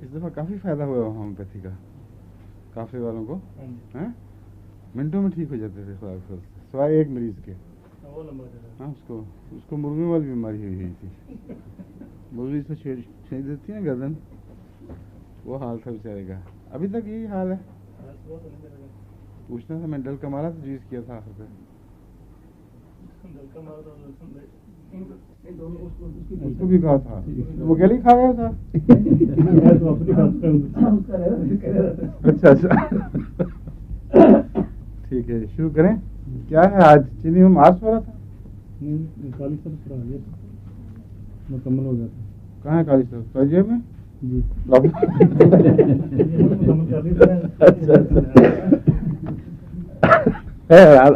اس دفعہ کافی فائدہ ہوا ہومیوپیتھی کا کافی والوں کو. منٹوں میں ٹھیک ہو جاتے تھے خدا کے فضل سے, سوائے ایک مریض کے. ہاں, اس کو مرغیوں والی بیماری ہوئی تھی. مرغی سے چھینک دیتی ہے گردن, وہ حال تھا بیچارے کا. ابھی تک یہی حال ہے. پوچھنا تھا, میں ڈل کا مارا تجویز کیا تھا آخر پہ. اس کو بھی کہا تھا, وہ گلی کھا گیا تھا. اچھا ٹھیک ہے, شروع کریں. کیا ہے آج چینی میں مارچ ہو رہا تھا, مکمل ہو گیا تھا. کہاں ہے کالی سر جیب میں؟ جی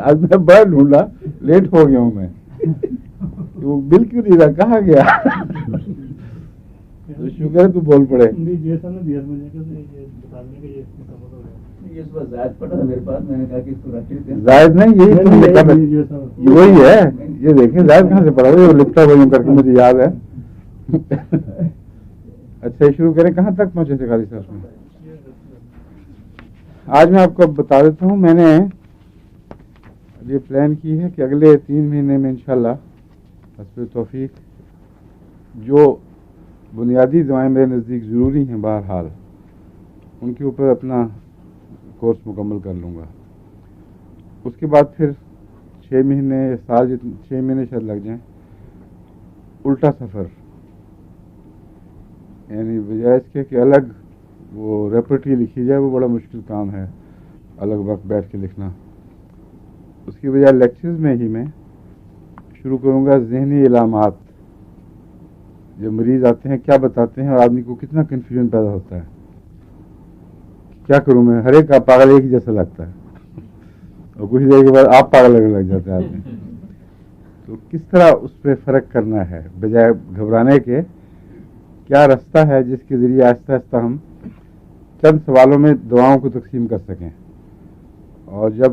آج میں بڑا ڈھونڈا, لیٹ ہو گیا ہوں میں. وہ بل کیوں نہیں رہا, کہاں گیا؟ شکر ہے تو بول پڑے. زائد نہیں, یہی وہی ہے. یہ دیکھیں زائد کہاں سے پڑا ہوا, لپٹا ہوا کر کے مجھے یاد ہے. اچھا شروع کریں. کہاں تک پہنچے تھے قاضی صاحب میں؟ آج میں آپ کو بتا دیتا ہوں. میں نے یہ پلان کی ہے کہ اگلے 3 مہینے میں انشاءاللہ حسب توفیق جو بنیادی دوائیں میرے نزدیک ضروری ہیں بہرحال ان کے اوپر اپنا کورس مکمل کر لوں گا. اس کے بعد پھر 6 مہینے یا سال, 6 مہینے شاید لگ جائیں, الٹا سفر. یعنی بجائے اس کے کہ الگ وہ ریپرٹری لکھی جائے, وہ بڑا مشکل کام ہے الگ وقت بیٹھ کے لکھنا. اس کی بجائے لیکچرز میں ہی میں شروع کروں گا ذہنی علامات. جو مریض آتے ہیں کیا بتاتے ہیں, اور آدمی کو کتنا کنفیوژن پیدا ہوتا ہے, کیا کروں میں, ہر ایک کا پاگل ایک ہی جیسا لگتا ہے, اور کچھ دیر کے بعد آپ پاگل لگنے لگ جاتے ہیں آدمی. تو کس طرح اس پہ فرق کرنا ہے بجائے گھبرانے کے, کیا رستہ ہے جس کے ذریعے آہستہ آہستہ ہم چند سوالوں میں دواؤں کو تقسیم کر سکیں, اور جب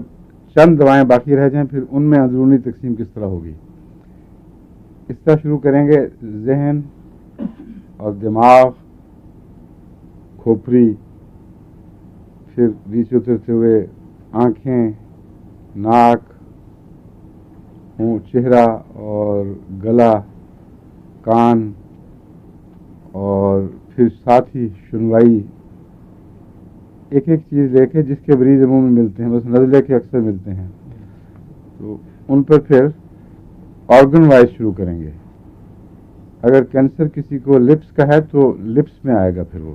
چند دوائیں باقی رہ جائیں پھر ان میں اندرونی تقسیم کس طرح ہوگی. اس طرح شروع کریں گے. ذہن اور دماغ, کھوپڑی, پھر نیچے اترتے ہوئے آنکھیں, ناک, منہ, چہرہ اور گلا, کان, اور پھر ساتھ ہی سنوائی. ایک ایک چیز لے کے جس کے مریض عموماً ملتے ہیں, بس نزلے کے اکثر ملتے ہیں, تو ان پر پھر آرگن وائز شروع کریں گے. اگر کینسر کسی کو لپس کا ہے تو لپس میں آئے گا, پھر وہ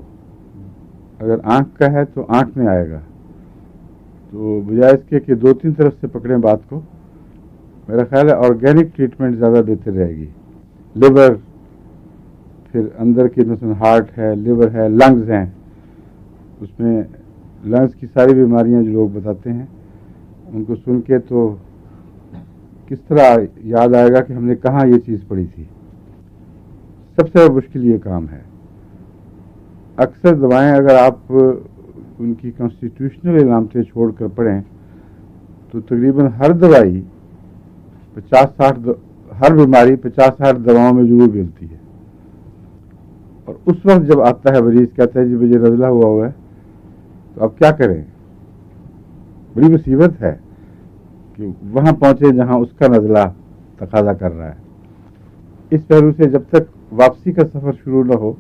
اگر آنکھ کا ہے تو آنکھ میں آئے گا. تو بجائے اس کے کہ 2-3 طرف سے پکڑیں بات کو, میرا خیال ہے آرگینک ٹریٹمنٹ زیادہ بہتر رہے گی. لیور, پھر اندر کے مثلا ہارٹ ہے, لیور ہے, لنگز ہیں, اس میں لنگز کی ساری بیماریاں جو لوگ بتاتے ہیں ان کو سن کے تو کس طرح یاد آئے گا کہ ہم نے کہاں یہ چیز پڑھی تھی. سب سے مشکل یہ کام ہے. اکثر دوائیں اگر آپ ان کی کانسٹیٹیوشنل علامتیں چھوڑ کر پڑھیں تو تقریباً ہر دوائی 50-60 ہر بیماری 50-60 دواؤں میں ضرور ملتی ہے. اور اس وقت جب آتا ہے مریض کہتا ہے جی مجھے نزلہ ہوا ہے, تو آپ کیا کریں؟ بڑی مصیبت ہے کہ وہاں پہنچے جہاں اس کا نزلہ تقاضا کر رہا ہے. اس پہلو سے جب تک واپسی کا سفر شروع نہ ہو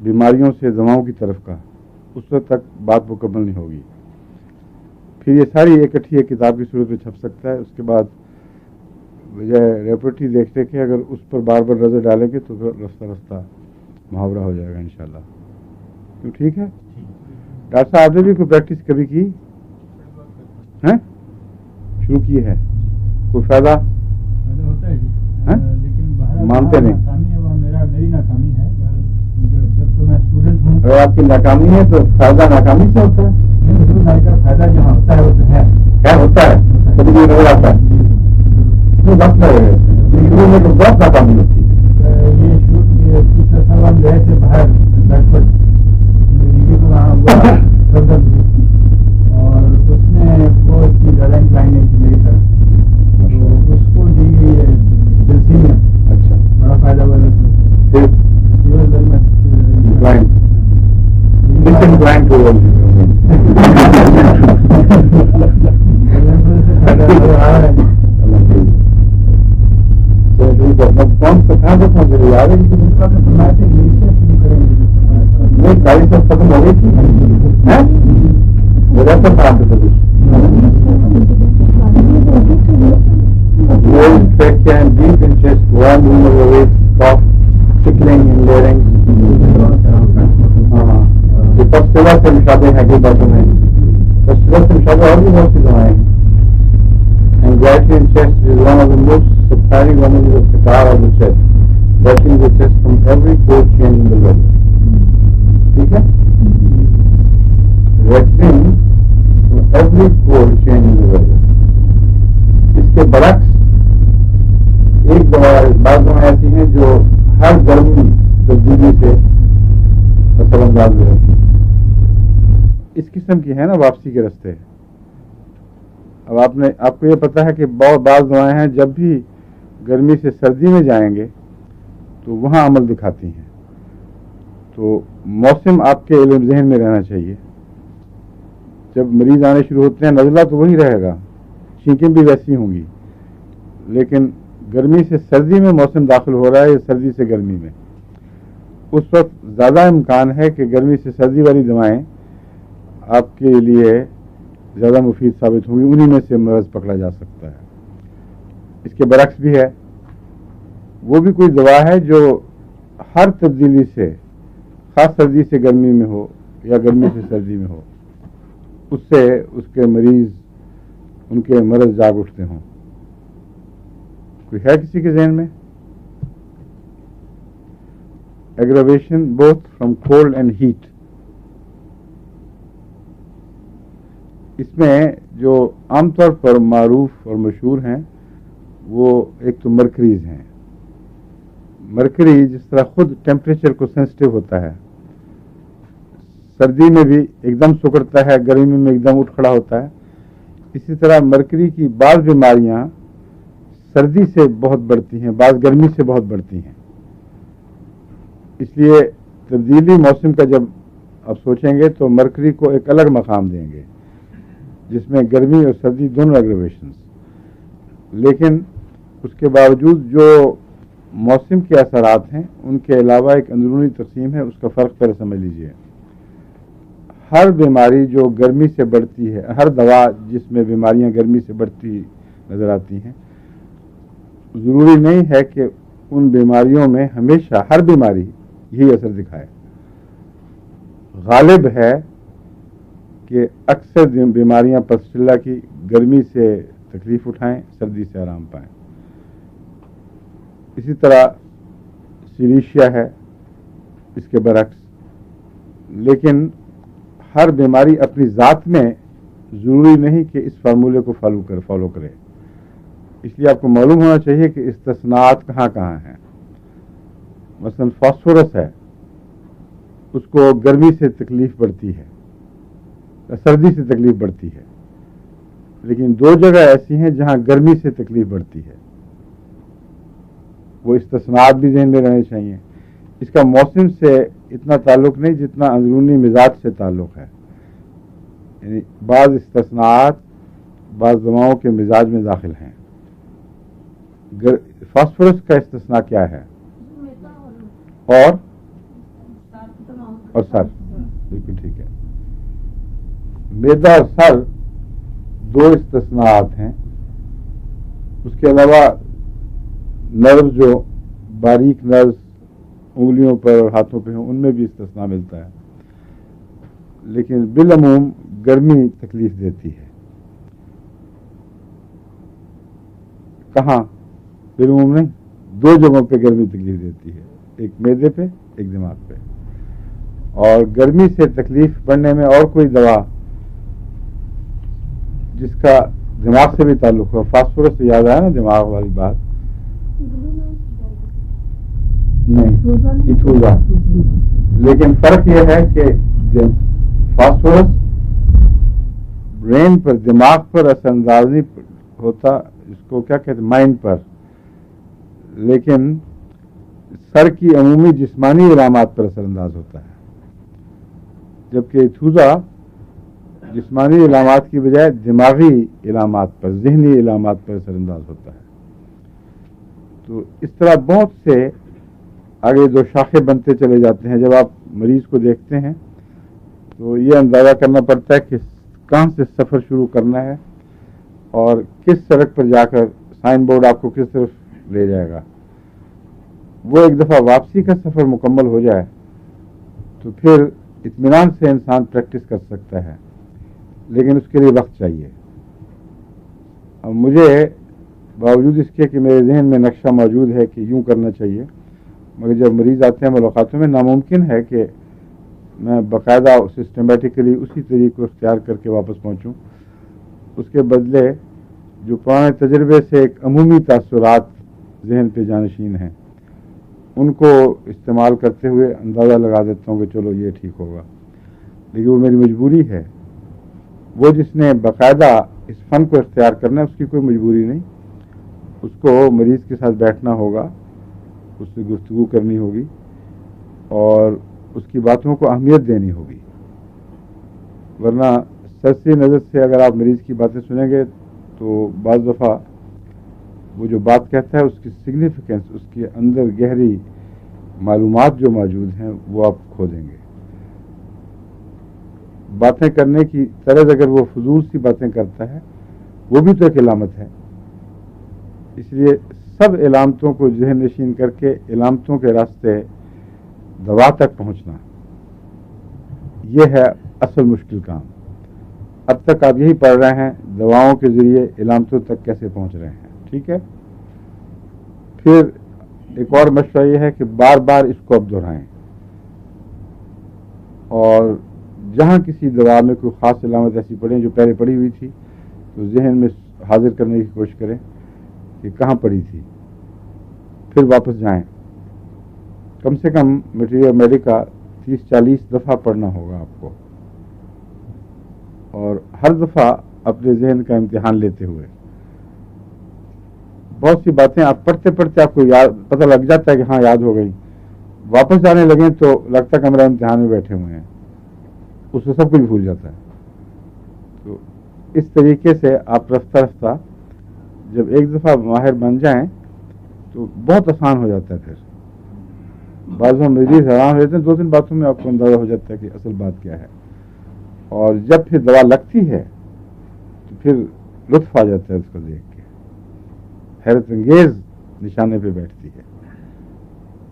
بیماریوں سے دواؤں کی طرف کا, اس وقت تک بات مکمل نہیں ہوگی. پھر یہ ساری اکٹھی ایک کتاب کی صورت میں چھپ سکتا ہے. اس کے بعد بجائے ریپرٹری دیکھنے کے اگر اس پر بار بار نظر ڈالیں گے تو پھر رفتہ رفتہ محاورہ ہو جائے گا انشاءاللہ. کیوں ٹھیک ہے؟ ڈاکٹر صاحب آپ نے بھی کوئی پریکٹس کبھی کی ہے؟ شروع کی ہے؟ کوئی فائدہ ہوتا ہے جی, لیکن مانتے نہیں. ناکامی ہے وہ میری ناکامی ہے. جب تو میں اسٹوڈنٹ ہوں. اگر آپ کی ناکامی ہے تو فائدہ ناکامی سے ہوتا ہے. کا فائدہ جہاں ہوتا ہے وہ تو ہے ہوتا ہے, کبھی بھی نظر آتا ہے. وقت میں تو بہت ناکامی ہوتی ہے. یہ دوسرا سال ہم گئے تھے باہر اور اس میں وہ اتنی زیادہ انکلائن نہیں تھی میری طرف, تو اس کو دی جلسی میں. اچھا, بڑا فائدہ ہوا. inclined towards you. چلو ٹھیک ہے. میں کون سا کہاں سے پہنچ رہی یاد ہے کہ دوسرا میں سنایا تھا انگلش سے شروع کریں گے. نہیں 40 ختم ہو گئی تھی. میرا تو کام تھا کچھ. Track and deep in chest, wandering over waist, cough, tickling and layering. یہ تفصیلہ سے مشابہ ہے کہ باتوں میں تفصیلہ سے مشابہ اور بھی بہت سی دوائیں ہیں. Anxiety in chest is one of the most surprising remedies of catarrh of the chest, brushing the chest from every cold change in the weather. ٹھیک ہے. Retching from every cold change in the weather. اس کے برعکس ایک بعض دوائیں ایسی ہیں جو ہر گرمی تبدیلی سے اثر انداز میں رہتی ہیں. اس قسم کی ہے نا واپسی کے رستے. اب آپ کو یہ پتا ہے کہ بعض دوائیں ہیں جب بھی گرمی سے سردی میں جائیں گے تو وہاں عمل دکھاتی ہیں. تو موسم آپ کے علم ذہن میں رہنا چاہیے. جب مریض آنے شروع ہوتے ہیں نزلہ تو وہی رہے گا, چھینکیں بھی ویسی ہوں گی, لیکن گرمی سے سردی میں موسم داخل ہو رہا ہے یا سردی سے گرمی میں, اس وقت زیادہ امکان ہے کہ گرمی سے سردی والی دوائیں آپ کے لیے زیادہ مفید ثابت ہوں گی. انہی میں سے مرض پکڑا جا سکتا ہے. اس کے برعکس بھی ہے, وہ بھی کوئی دوا ہے جو ہر تبدیلی سے, خاص سردی سے گرمی میں ہو یا گرمی سے سردی میں ہو, اس سے اس کے مریض ان کے مرض جاگ اٹھتے ہوں. کوئی ہے کسی کے ذہن میں؟ Aggravation both from cold and heat. اس میں جو عام طور پر معروف اور مشہور ہیں وہ ایک تو مرکریز ہیں. مرکری جس طرح خود ٹیمپریچر کو سینسٹیو ہوتا ہے, سردی میں بھی ایک دم سکڑتا ہے, گرمی میں ایک دم اٹھ کھڑا ہوتا ہے, اسی طرح مرکری کی بعض بیماریاں سردی سے بہت بڑھتی ہیں, بعض گرمی سے بہت بڑھتی ہیں. اس لیے تبدیلی موسم کا جب آپ سوچیں گے تو مرکری کو ایک الگ مقام دیں گے جس میں گرمی اور سردی دونوں ایگریویشنز. لیکن اس کے باوجود جو موسم کے اثرات ہیں ان کے علاوہ ایک اندرونی تقسیم ہے. اس کا فرق پہلے سمجھ لیجئے. ہر بیماری جو گرمی سے بڑھتی ہے, ہر دوا جس میں بیماریاں گرمی سے بڑھتی نظر آتی ہیں, ضروری نہیں ہے کہ ان بیماریوں میں ہمیشہ ہر بیماری یہی اثر دکھائے. غالب ہے کہ اکثر بیماریاں پسٹیلا کی گرمی سے تکلیف اٹھائیں, سردی سے آرام پائیں. اسی طرح سیلیشیا ہے اس کے برعکس. لیکن ہر بیماری اپنی ذات میں ضروری نہیں کہ اس فارمولے کو فالو کرے. اس لیے آپ کو معلوم ہونا چاہیے کہ استثناءات کہاں کہاں ہیں. مثلا فاسفورس ہے, اس کو گرمی سے تکلیف بڑھتی ہے, سردی سے تکلیف بڑھتی ہے, لیکن دو جگہ ایسی ہیں جہاں گرمی سے تکلیف بڑھتی ہے. وہ استثناءات بھی ذہن میں رہنے چاہیے. اس کا موسم سے اتنا تعلق نہیں جتنا اندرونی مزاج سے تعلق ہے. یعنی بعض استثناءات بعض دواؤں کے مزاج میں داخل ہیں. فاسفورس کا استثناء کیا ہے؟ اور سر. بالکل ٹھیک ہے. میدا اور سر دو استثناءات ہیں. اس کے علاوہ نرو جو باریک نرو انگلیوں پر اور ہاتھوں پہ ہوں ان میں بھی استثناء ملتا ہے. لیکن بالعموم گرمی تکلیف دیتی ہے. کہاں؟ بالعموم نہیں, دو جگہوں پہ گرمی تکلیف دیتی ہے, ایک معدے پہ ایک دماغ پہ. اور گرمی سے تکلیف بڑھنے میں اور کوئی دوا جس کا دماغ سے بھی تعلق ہو, فاسفورس سے یاد آیا نا دماغ والی بات, نہیں ایتھوزا. لیکن فرق یہ ہے کہ فاسفورس برین پر, دماغ پر اثر اندازی ہوتا, اس کو کیا کہتے ہیں, مائنڈ پر. لیکن سر کی عمومی جسمانی علامات پر اثر انداز ہوتا ہے. جبکہ ایتھوزا جسمانی علامات کی بجائے دماغی علامات پر، ذہنی علامات پر اثر انداز ہوتا ہے. تو اس طرح بہت سے آگے دو شاخے بنتے چلے جاتے ہیں. جب آپ مریض کو دیکھتے ہیں تو یہ اندازہ کرنا پڑتا ہے کہ کہاں سے سفر شروع کرنا ہے اور کس سڑک پر جا کر سائن بورڈ آپ کو کس طرف لے جائے گا. وہ ایک دفعہ واپسی کا سفر مکمل ہو جائے تو پھر اطمینان سے انسان پریکٹس کر سکتا ہے، لیکن اس کے لیے وقت چاہیے. اب مجھے باوجود اس کے کہ میرے ذہن میں نقشہ موجود ہے کہ یوں کرنا چاہیے، مگر جب مریض آتے ہیں ملاقاتوں میں ناممکن ہے کہ میں باقاعدہ سسٹمیٹکلی اسی طریقے کو اختیار کر کے واپس پہنچوں. اس کے بدلے جو پرانے تجربے سے ایک عمومی تاثرات ذہن پہ جانشین ہیں ان کو استعمال کرتے ہوئے اندازہ لگا دیتا ہوں کہ چلو یہ ٹھیک ہوگا. لیکن وہ میری مجبوری ہے. وہ جس نے باقاعدہ اس فن کو اختیار کرنا ہے اس کی کوئی مجبوری نہیں. اس کو مریض کے ساتھ بیٹھنا ہوگا، اس سے گفتگو کرنی ہوگی اور اس کی باتوں کو اہمیت دینی ہوگی. ورنہ سرسری نظر سے اگر آپ مریض کی باتیں سنیں گے تو بعض دفعہ وہ جو بات کہتا ہے اس کی سگنیفیکنس، اس کے اندر گہری معلومات جو موجود ہیں وہ آپ کھو دیں گے. باتیں کرنے کی طرز اگر وہ فضول سی باتیں کرتا ہے وہ بھی تو ایک علامت ہے. اس لیے سب علامتوں کو ذہن نشین کر کے علامتوں کے راستے دوا تک پہنچنا، یہ ہے اصل مشکل کام. اب تک آپ یہی پڑھ رہے ہیں دواؤں کے ذریعے علامتوں تک کیسے پہنچ رہے ہیں. ٹھیک ہے. پھر ایک اور مشورہ یہ ہے کہ بار بار اس کو اب دہرائیں اور جہاں کسی دوا میں کوئی خاص علامت ایسی پڑھیں جو پہلے پڑھی ہوئی تھی تو ذہن میں حاضر کرنے کی کوشش کریں کہ کہاں پڑھی تھی. پھر واپس جائیں. کم سے کم میٹیریل میڈیکا 30-40 دفعہ پڑھنا ہوگا آپ کو، اور ہر دفعہ اپنے ذہن کا امتحان لیتے ہوئے. بہت سی باتیں آپ پڑھتے پڑھتے آپ کو پتہ لگ جاتا ہے کہ ہاں یاد ہو گئی، واپس جانے لگیں تو لگتا کمرہ امتحان میں بیٹھے ہوئے ہیں، اس سے سب کچھ بھول جاتا ہے. تو اس طریقے سے آپ رفتہ رفتہ جب ایک دفعہ ماہر بن جائیں تو بہت آسان ہو جاتا ہے. پھر بعض مریض حیران ہو جاتے ہیں، 2-3 باتوں میں آپ کو اندازہ ہو جاتا ہے کہ اصل بات کیا ہے. اور جب پھر دوا لگتی ہے تو پھر لطف آ جاتا ہے اس کو دیکھ کے، حیرت انگیز نشانے پہ بیٹھتی ہے.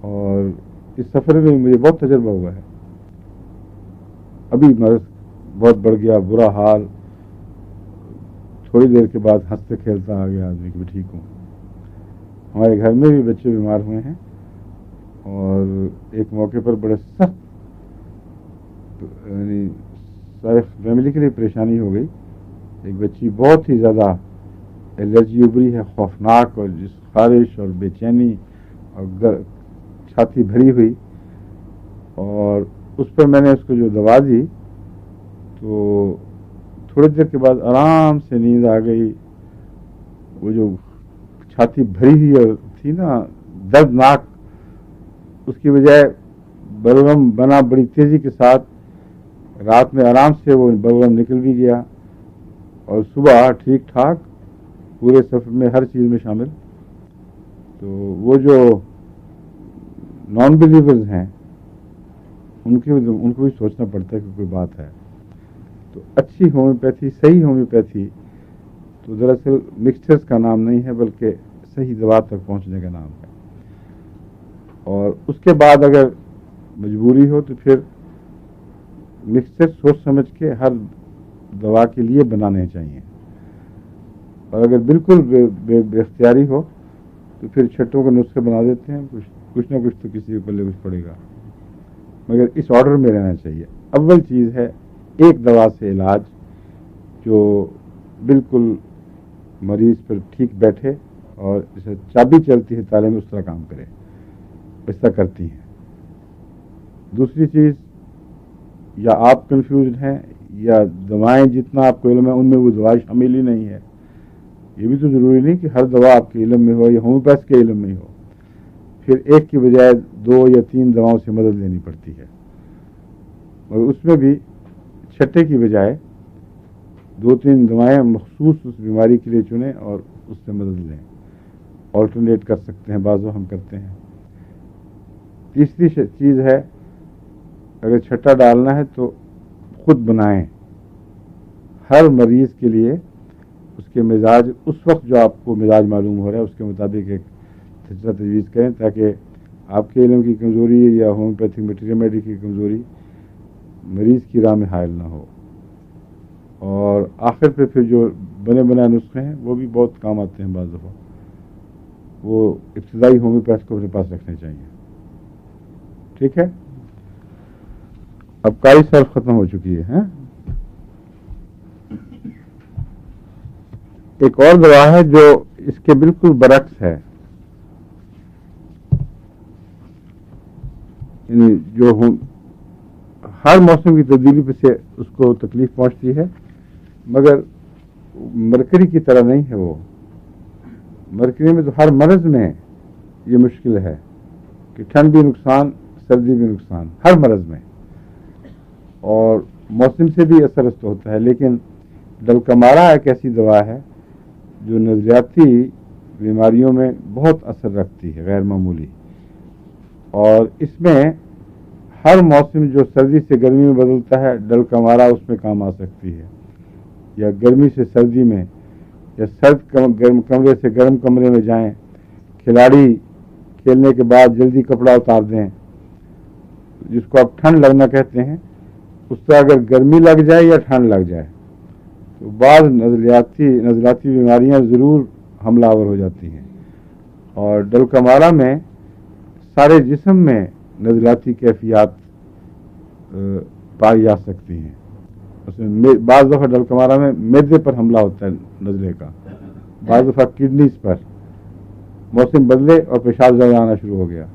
اور اس سفر میں مجھے بہت تجربہ ہوا ہے. ابھی مرض بہت بڑھ گیا، برا حال، تھوڑی دیر کے بعد ہنستے کھیلتا آ گیا آدمی کہ میں ٹھیک ہوں. ہمارے گھر میں بھی بچے بیمار ہوئے ہیں اور ایک موقع پر بڑے سخت یعنی سارے فیملی کے لیے پریشانی ہو گئی. ایک بچی بہت ہی زیادہ الرجی ابری ہے، خوفناک، اور جس خارش اور بے چینی اور چھاتی بھری ہوئی، اور اس پر میں نے اس کو جو دوا دی تو تھوڑی دیر کے بعد آرام سے نیند آ گئی. وہ جو چھاتی بھری ہوئی تھی نا دردناک، اس کی بجائے بلغم بنا بڑی تیزی کے ساتھ. رات میں آرام سے وہ بلغم نکل بھی گیا اور صبح ٹھیک ٹھاک پورے سفر میں ہر چیز میں شامل. تو وہ جو نان بلیورز ہیں ان کو بھی سوچنا پڑتا ہے کہ کوئی بات ہے. تو اچھی ہومیوپیتھی، صحیح ہومیوپیتھی تو دراصل مکسچرز کا نام نہیں ہے بلکہ صحیح دوا تک پہنچنے کا نام ہے. اور اس کے بعد اگر مجبوری ہو تو پھر مکسچر سوچ سمجھ کے ہر دوا کے لیے بنانے چاہیے. اور اگر بالکل بے اختیاری ہو تو پھر چھٹوں کے نسخے بنا دیتے ہیں. کچھ نہ کچھ تو کسی کے پلے کچھ پڑے گا، مگر اس آرڈر میں رہنا چاہیے. اول چیز ہے ایک دوا سے علاج جو بالکل مریض پر ٹھیک بیٹھے اور جیسے چابی چلتی ہے تالے میں اس طرح کام کرے. ایسا کرتی ہیں. دوسری چیز، یا آپ کنفیوزڈ ہیں یا دوائیں جتنا آپ کو علم ہے ان میں وہ دوا شامل ہی نہیں ہے. یہ بھی تو ضروری نہیں کہ ہر دوا آپ کے علم میں ہو یا ہومیوپیتھ کے علم میں ہی ہو. پھر ایک کی بجائے 2 یا 3 دواؤں سے مدد لینی پڑتی ہے. اور اس میں بھی چھٹے کی بجائے 2-3 دوائیں مخصوص اس بیماری کے لیے چنیں اور اس سے مدد لیں. آلٹرنیٹ کر سکتے ہیں، بعض ہم کرتے ہیں. تیسری چیز ہے، اگر چھٹا ڈالنا ہے تو خود بنائیں. ہر مریض کے لیے اس کے مزاج، اس وقت جو آپ کو مزاج معلوم ہو رہا ہے اس کے مطابق ایک چھٹا تجویز کریں، تاکہ آپ کے علم کی کمزوری یا ہومیوپیتھک میٹیریل کی کمزوری مریض کی راہ میں حائل نہ ہو. اور آخر پہ پھر جو بنے بنائے نسخے ہیں وہ بھی بہت کام آتے ہیں. بعض دفعہ وہ ابتدائی ہومیوپیتھ کو اپنے پاس رکھنے چاہیے. ٹھیک ہے، اب کائی صرف ختم ہو چکی ہے. ایک اور دوا ہے جو اس کے بالکل برعکس ہے، یعنی جو ہر موسم کی تبدیلی پہ سے اس کو تکلیف پہنچتی ہے، مگر مرکری کی طرح نہیں ہے. وہ مرکری میں تو ہر مرض میں یہ مشکل ہے کہ ٹھنڈ بھی نقصان، سردی بھی نقصان، ہر مرض میں، اور موسم سے بھی اثر رسد ہوتا ہے. لیکن ڈلکمارا ایک ایسی دوا ہے جو نظریاتی بیماریوں میں بہت اثر رکھتی ہے، غیر معمولی. اور اس میں ہر موسم جو سردی سے گرمی میں بدلتا ہے، ڈلکمارا اس میں کام آ سکتی ہے. یا گرمی سے سردی میں، یا گرم کمرے سے گرم کمرے میں جائیں، کھلاڑی کھیلنے کے بعد جلدی کپڑا اتار دیں، جس کو آپ ٹھنڈ لگنا کہتے ہیں. اس سے اگر گرمی لگ جائے یا ٹھنڈ لگ جائے تو بعض نزلاتی بیماریاں ضرور حملہ آور ہو جاتی ہیں. اور ڈلکمارا میں سارے جسم میں نزلاتی کیفیات پائی جا سکتی ہیں. اس میں بعض دفعہ ڈلکمارا میں معدے پر حملہ ہوتا ہے نزلے کا، بعض دفعہ کڈنیز پر. موسم بدلے اور پیشاب زیادہ آنا شروع ہو گیا،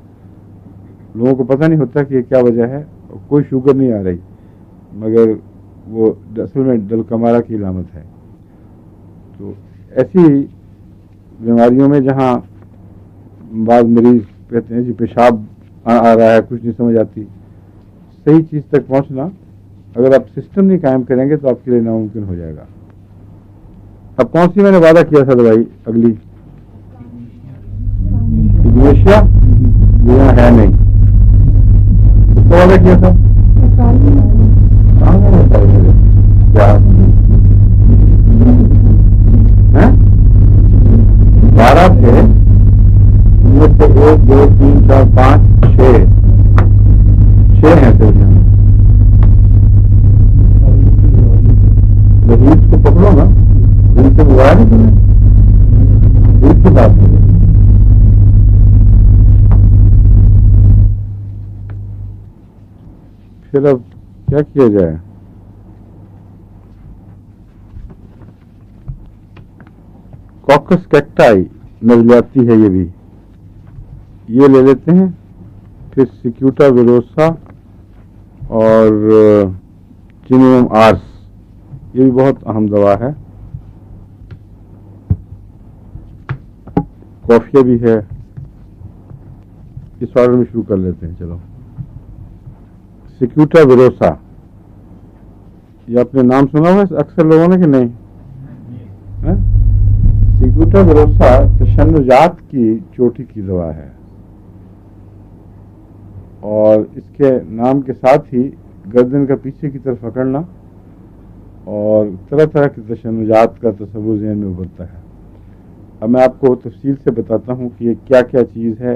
لوگوں کو پتہ نہیں ہوتا کہ یہ کیا وجہ ہے. کوئی شوگر نہیں آ رہی، مگر وہ اصل میں ڈلکمارا کی علامت ہے. تو ایسی بیماریوں میں جہاں بعض مریض کہتے ہیں جی پیشاب آ رہا ہے، کچھ نہیں سمجھ آتی، صحیح چیز تک پہنچنا اگر آپ سسٹم نہیں قائم کریں گے تو آپ کے لیے ناممکن ہو جائے گا. اب کون سی میں نے وعدہ کیا تھا دوائی اگلی؟ انڈونیشیا یہاں ہے نہیں، اس کا وعدہ کیا تھا. کیا 12 تھے، ان میں سے 1 2 3 4 5 6 ہیں صرف. عید کو پکڑو نا، دن سے بگایا نہیں تمہیں، عید کی بات ہے. پھر اب کیا کیا جائے؟ کوکس کیکٹائی نزلیاتی ہے، یہ بھی یہ لے لیتے ہیں. پھر سیکیوٹا ویروسا اور چینیم آرس، یہ بھی بہت اہم دوا ہے. کافیا بھی ہے. اس آرڈر میں شروع کر لیتے ہیں. چلو، سیکیوٹا ویروسا، یہ اپنے نام سنا ہوا ہے اکثر لوگوں نے کہ نہیں؟ سیکیوٹا ویروسا تشنجات کی چوٹی کی دوا ہے، اور اس کے نام کے ساتھ ہی گردن کا پیچھے کی طرف پکڑنا اور طرح طرح کے تشنجات کا تصور ذہن میں ابھرتا ہے. اب میں آپ کو تفصیل سے بتاتا ہوں کہ یہ کیا کیا چیز ہے،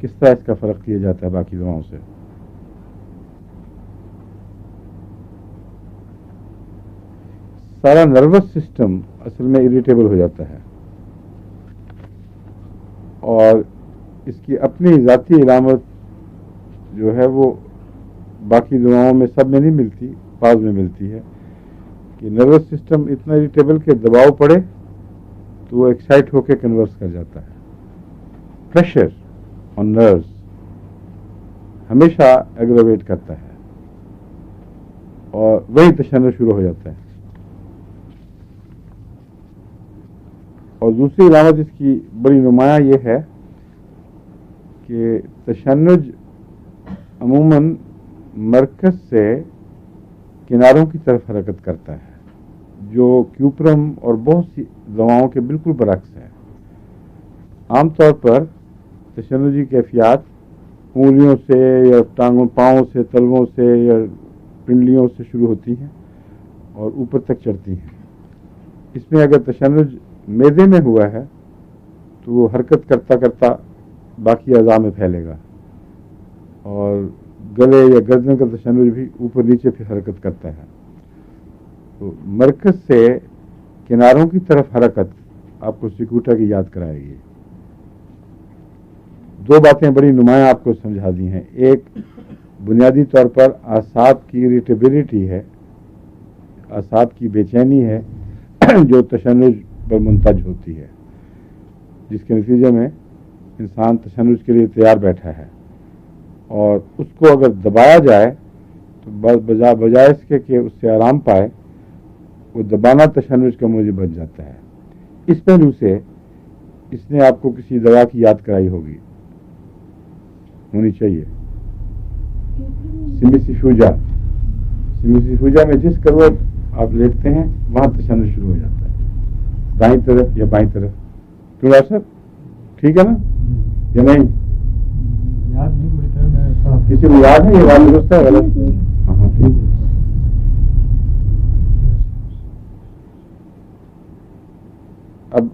کس طرح اس کا فرق کیا جاتا ہے باقی دواؤں سے. سارا نروس سسٹم اصل میں اریٹیبل ہو جاتا ہے، اور اس کی اپنی ذاتی علامت جو ہے وہ باقی دواؤں میں سب میں نہیں ملتی، بعض میں ملتی ہے کہ نروس سسٹم اتنا اریٹیبل کہ دباؤ پڑے تو وہ ایکسائٹ ہو کے کنورس کر جاتا ہے. پریشر آن نروز ہمیشہ ایگراویٹ کرتا ہے اور وہی تشنج شروع ہو جاتا ہے. اور دوسری علامت اس کی بڑی نمایاں یہ ہے کہ تشنج عموماً مرکز سے کناروں کی طرف حرکت کرتا ہے، جو کیوپرم اور بہت سی دواؤں کے بالکل برعکس ہے۔ عام طور پر تشنجی کیفیات انگلیوں سے یا ٹانگوں پاؤں سے تلووں سے یا پنڈلیوں سے شروع ہوتی ہیں اور اوپر تک چڑھتی ہیں۔ اس میں اگر تشنج معدے میں ہوا ہے تو وہ حرکت کرتا کرتا باقی اعضاء میں پھیلے گا، اور گلے یا گردن کا تشنج بھی اوپر نیچے پھر حرکت کرتا ہے۔ تو مرکز سے کناروں کی طرف حرکت آپ کو سیکوٹا کی یاد کرائے گی۔ دو باتیں بڑی نمایاں آپ کو سمجھا دی ہیں۔ ایک بنیادی طور پر اعصاب کی اریٹیبلٹی ہے، اعصاب کی بے چینی ہے جو تشنج پر منتج ہوتی ہے، جس کے نتیجے میں انسان تشنج کے لیے تیار بیٹھا ہے، اور اس کو اگر دبایا جائے تو بجائے اس کے کہ اس سے آرام پائے، وہ دبانا تشنج کا موجب بن جاتا ہے۔ اس پہلو سے اس نے آپ کو کسی دوا کی یاد کرائی ہونی چاہیے، سیمیسیفیوجا۔ سیمیسیفیوجا میں جس کروٹ آپ لیٹتے ہیں وہاں تشنج شروع ہو جاتا ہے، دائیں طرف یا بائیں طرف۔ کیوں ڈاکٹر صاحب ٹھیک ہے نا یا نہیں؟ یاد نہیں پوری طرح میں کسی کو یاد ہے یہ بات درست ہے غلط؟ ہاں ٹھیک ہے۔ اب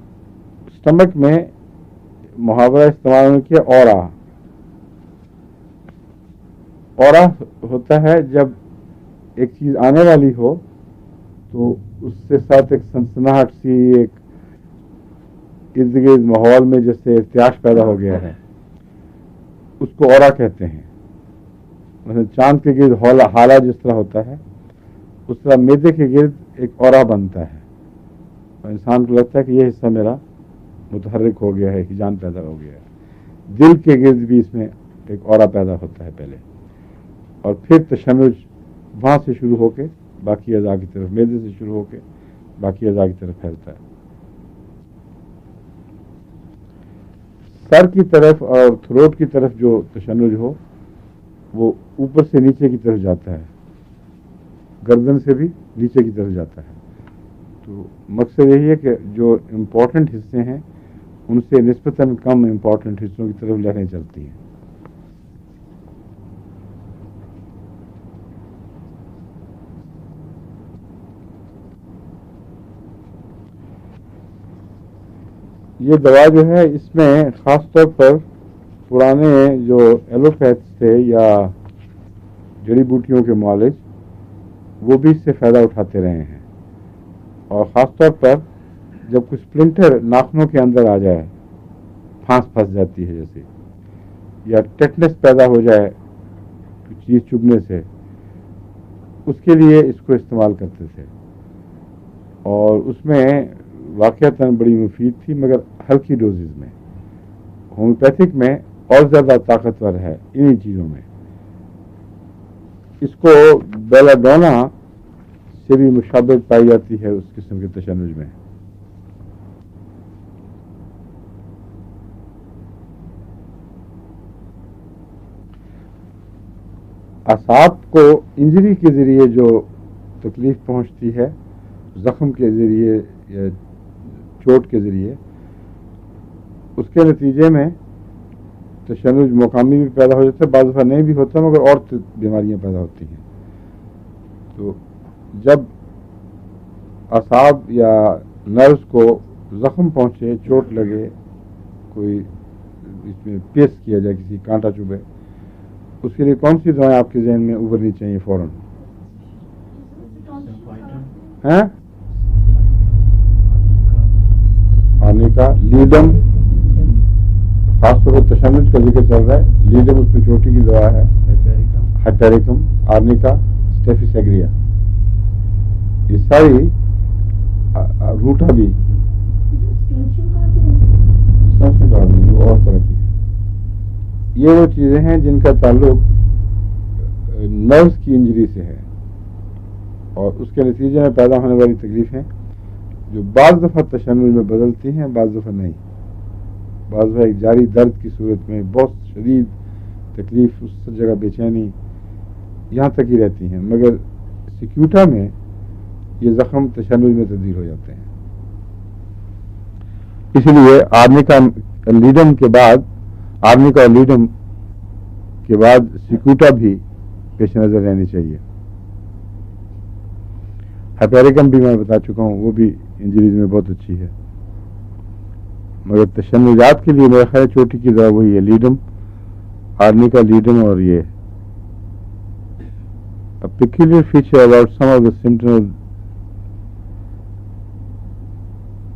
اسٹمک میں محاورہ استعمال کیا اورا ہوتا ہے جب ایک چیز آنے والی ہو تو اس سے ساتھ ایک سنسناہٹ سی، ایک ارد گرد ماحول میں جیسے ارتعاش پیدا ہو گیا ہے، اس کو اورا کہتے ہیں۔ مثلا چاند کے گرد حالہ جس طرح ہوتا ہے، اس طرح معدے کے گرد ایک اورا بنتا ہے، اور انسان کو لگتا ہے کہ یہ حصہ میرا متحرک ہو گیا ہے، ہیجان پیدا ہو گیا ہے۔ دل کے گرد بھی اس میں ایک اورا پیدا ہوتا ہے پہلے، اور پھر تشنج وہاں سے شروع ہو کے باقی اعضاء کی طرف، معدے سے شروع ہو کے باقی اعضاء کی طرف پھیلتا ہے۔ سر کی طرف اور تھروٹ کی طرف جو تشنج ہو وہ اوپر سے نیچے کی طرف جاتا ہے، گردن سے بھی نیچے کی طرف جاتا ہے۔ تو مقصد یہی ہے کہ جو امپورٹنٹ حصے ہیں ان سے نسبتاً کم امپورٹنٹ حصوں کی طرف لہریں چلتی ہیں۔ یہ دوا جو ہے اس میں خاص طور پر پرانے جو ایلوپیتھس تھے یا جڑی بوٹیوں کے معالج، وہ بھی اس سے فائدہ اٹھاتے رہے ہیں، اور خاص طور پر جب کوئی سپلنٹر ناخنوں کے اندر آ جائے، پھنس جاتی ہے جیسے، یا ٹیٹنس پیدا ہو جائے چیز چبھنے سے، اس کے لیے اس کو استعمال کرتے تھے، اور اس میں واقعتاً بڑی مفید تھی مگر ہلکی ڈوزز میں۔ ہومیوپیتھک میں اور زیادہ طاقتور ہے انہی چیزوں میں۔ اس کو بیلاڈونا سے بھی مشابہت پائی جاتی ہے اس قسم کے تشنج میں۔ اعصاب کو انجری کے ذریعے جو تکلیف پہنچتی ہے، زخم کے ذریعے یا چوٹ کے ذریعے، اس کے نتیجے میں تشنج مقامی بھی پیدا ہو جاتا ہے، بعض دفعہ نہیں بھی ہوتا مگر اور بیماریاں پیدا ہوتی ہیں۔ تو جب اعصاب یا نروز کو زخم پہنچے، چوٹ لگے، کوئی اس میں پیس کیا جائے، کسی کانٹا چبھے، اس کے لیے کون سی دوائیں آپ کے ذہن میں ابھرنی چاہیے فوراً؟ ہیں؟ آرنیکا، لیڈم، خاص طور پر تشنج کا ذکر چل رہا ہے، لیڈم اس میں چوٹی کی دوا ہے، ہائپیریکم، آرنیکا، اسٹیفیسیگریا، یہ ساری، روٹا بھی وہ اور طرح کی ہے۔ یہ وہ چیزیں ہیں جن کا تعلق نروز کی انجری سے ہے، اور اس کے نتیجے میں پیدا ہونے والی تکلیفیں جو بعض دفعہ تشنج میں بدلتی ہیں، بعض دفعہ نہیں، بعض دفعہ ایک جاری درد کی صورت میں بہت شدید تکلیف، اس جگہ بے چینی یہاں تک ہی رہتی ہیں، مگر سیکیوٹا میں یہ زخم تشنج میں تبدیل ہو جاتے ہیں. اسی لیے آرمی کا لیڈم کے بعد سیکیوٹا بھی پیش نظر رہنی چاہیے. ہائپیریکم بھی میں بتا چکا ہوں، وہ بھی انجریز میں بہت اچھی ہے. مگر تشنجات کے لیے میرا خیال چوٹی کی دوا وہی ہے، لیڈم، آرمی کا لیڈم. اور یہ peculiar feature about some of the symptoms.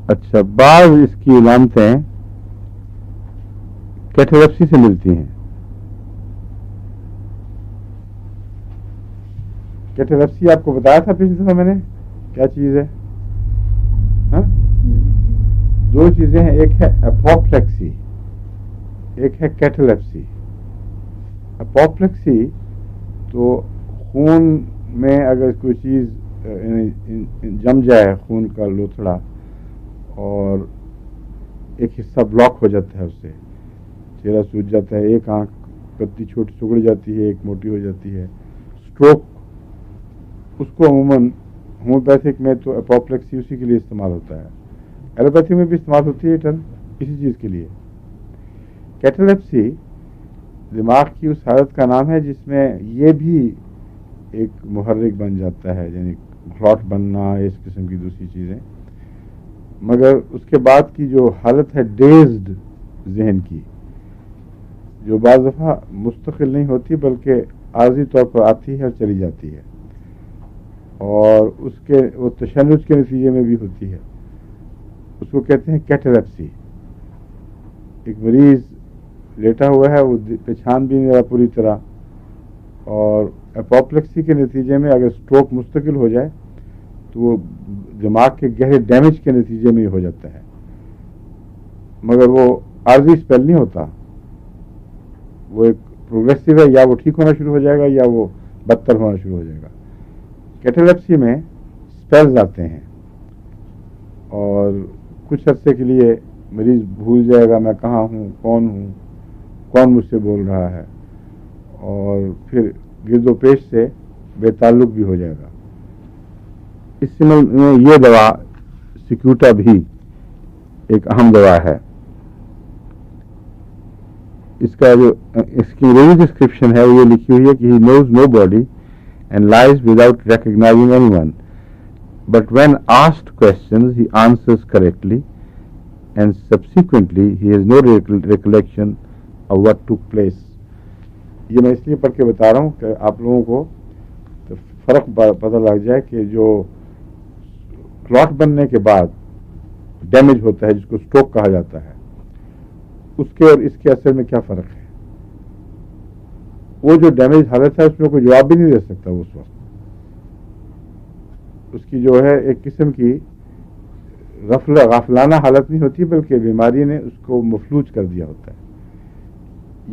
اچھا، بعض اس کی علامتیں کیٹالپسی سے ملتی ہیں. کیٹالپسی آپ کو بتایا تھا پچھلی دفعہ میں نے کیا چیز ہے؟ ہاں؟ دو چیزیں ہیں، ایک ہے اپوپلیکسی، ایک ہے کیٹالپسی. اپوپلیکسی تو خون میں اگر کوئی چیز جم جائے، خون کا لوتھڑا، اور ایک حصہ بلاک ہو جاتا ہے، اس سے چہرہ سوج جاتا ہے، ایک آنکھ پتی چھوٹی سکڑ جاتی ہے، ایک موٹی ہو جاتی ہے. اسٹروک، اس کو عموماً ہومیوپیتھک میں تو اپوپلیکسی اسی کے لیے استعمال ہوتا ہے. ایلوپیتھی میں بھی استعمال ہوتی ہے ٹرم اسی چیز کے لیے. کیٹالپسی دماغ کی اس حالت کا نام ہے جس میں یہ بھی ایک محرک بن جاتا ہے، یعنی کلاٹ بننا، اس قسم کی دوسری چیزیں. مگر اس کے بعد کی جو حالت ہے ڈیزڈ ذہن کی، جو بعض دفعہ مستقل نہیں ہوتی بلکہ عارضی طور پر آتی ہے اور چلی جاتی ہے، اور وہ تشنج کے نتیجے میں بھی ہوتی ہے، اس کو کہتے ہیں کیٹالپسی. ایک مریض لیٹا ہوا ہے، وہ پہچان بھی نہیں رہا پوری طرح، اور اپوپلیکسی کے نتیجے میں اگر اسٹروک مستقل ہو جائے تو وہ دماغ کے گہرے ڈیمیج کے نتیجے میں ہی ہو جاتا ہے. مگر وہ عارضی اسپیل نہیں ہوتا، وہ ایک پروگریسو ہے، یا وہ ٹھیک ہونا شروع ہو جائے گا یا وہ بدتر ہونا شروع ہو جائے گا. کیٹالپسی میں اسپیلز آتے ہیں اور کچھ عرصے کے لیے مریض بھول جائے گا میں کہاں ہوں، کون مجھ سے بول رہا ہے، اور پھر گرد و پیش سے بے تعلق بھی ہو جائے گا. اس میں یہ دوا سیکیوٹا بھی ایک اہم دوا ہے. اس کا جو اس کی انگریزی ڈسکرپشن ہے وہ یہ لکھی ہوئی ہے کہ he knows nobody and lies without recognizing anyone, but when asked questions he answers correctly and subsequently he has no recollection of what took place. یہ میں اس لیے پڑھ کے بتا رہا ہوں کہ آپ لوگوں کو فرق پتہ لگ جائے کہ جو کلاٹ بننے کے بعد ڈیمیج ہوتا ہے، جس کو اسٹروک کہا جاتا ہے، اس کے اور اس کے اثر میں کیا فرق ہے. وہ جو ڈیمیج حالت ہے اس میں کوئی جواب بھی نہیں دے سکتا. اس وقت اس کی جو ہے ایک قسم کی غافلانہ حالت نہیں ہوتی بلکہ بیماری نے اس کو مفلوج کر دیا ہوتا ہے.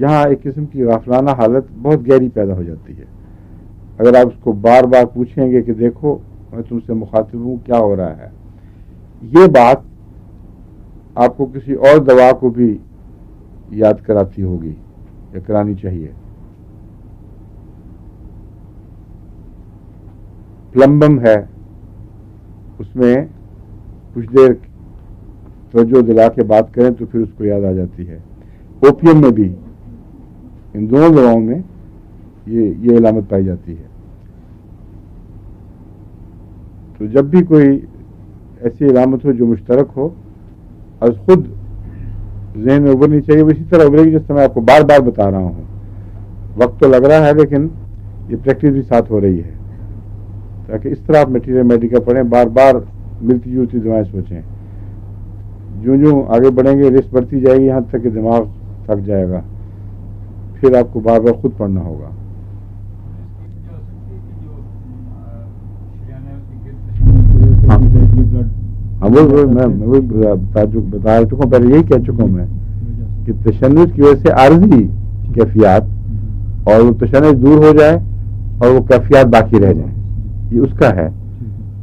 یہاں ایک قسم کی غافلانہ حالت بہت گہری پیدا ہو جاتی ہے. اگر آپ اس کو بار بار پوچھیں گے کہ دیکھو میں تم سے مخاطب ہوں، کیا ہو رہا ہے، یہ بات آپ کو کسی اور دوا کو بھی یاد کراتی ہوگی یا کرانی چاہیے. پلمبم ہے، اس میں کچھ دیر توجہ دلا کے بات کریں تو پھر اس کو یاد آ جاتی ہے. اوپیم میں بھی، ان دونوں دواؤں میں یہ علامت پائی جاتی ہے. تو جب بھی کوئی ایسی علامت ہو جو مشترک ہو، از خود ذہن میں ابھرنی چاہیے. وہ اسی طرح ابھرے گی جس طرح میں آپ کو بار بار بتا رہا ہوں. وقت تو لگ رہا ہے لیکن یہ پریکٹس بھی ساتھ ہو رہی ہے، تاکہ اس طرح آپ میٹیریل میڈیکا پڑھیں، بار بار ملتی جلتی دعائیں سوچیں. جو آگے بڑھیں گے ریس بڑھتی جائے گی، یہاں تک کہ دماغ تھک جائے گا، پھر آپ کو بار بار خود پڑھنا ہوگا. میں بتا چکا ہوں، پہلے یہی کہہ چکا ہوں میں کہ تشنج کی وجہ سے عارضی کیفیات اور وہ تشنج دور ہو جائے اور وہ کیفیات باقی رہ جائیں، یہ اس کا ہے.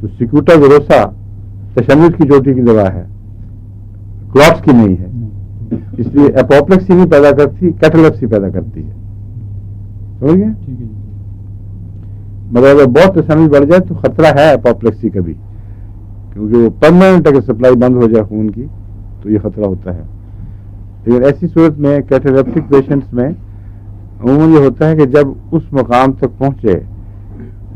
تو سیکیوٹا گروسا تشنج کی چوٹی کی دوا ہے، کلاٹس کی نہیں ہے، اس لیے اپوپلیکسی نہیں پیدا کرتی، کیٹالپسی پیدا کرتی ہے. سمجھ گئے؟ مگر اگر بہت تشنج بڑھ جائے تو خطرہ ہے اپوپلیکسی کا بھی، کیونکہ وہ پرماننٹ اگر سپلائی بند ہو جائے خون کی تو یہ خطرہ ہوتا ہے. لیکن ایسی صورت میں کیٹاریپٹک پیشنٹس میں عموماً یہ ہوتا ہے کہ جب اس مقام تک پہنچے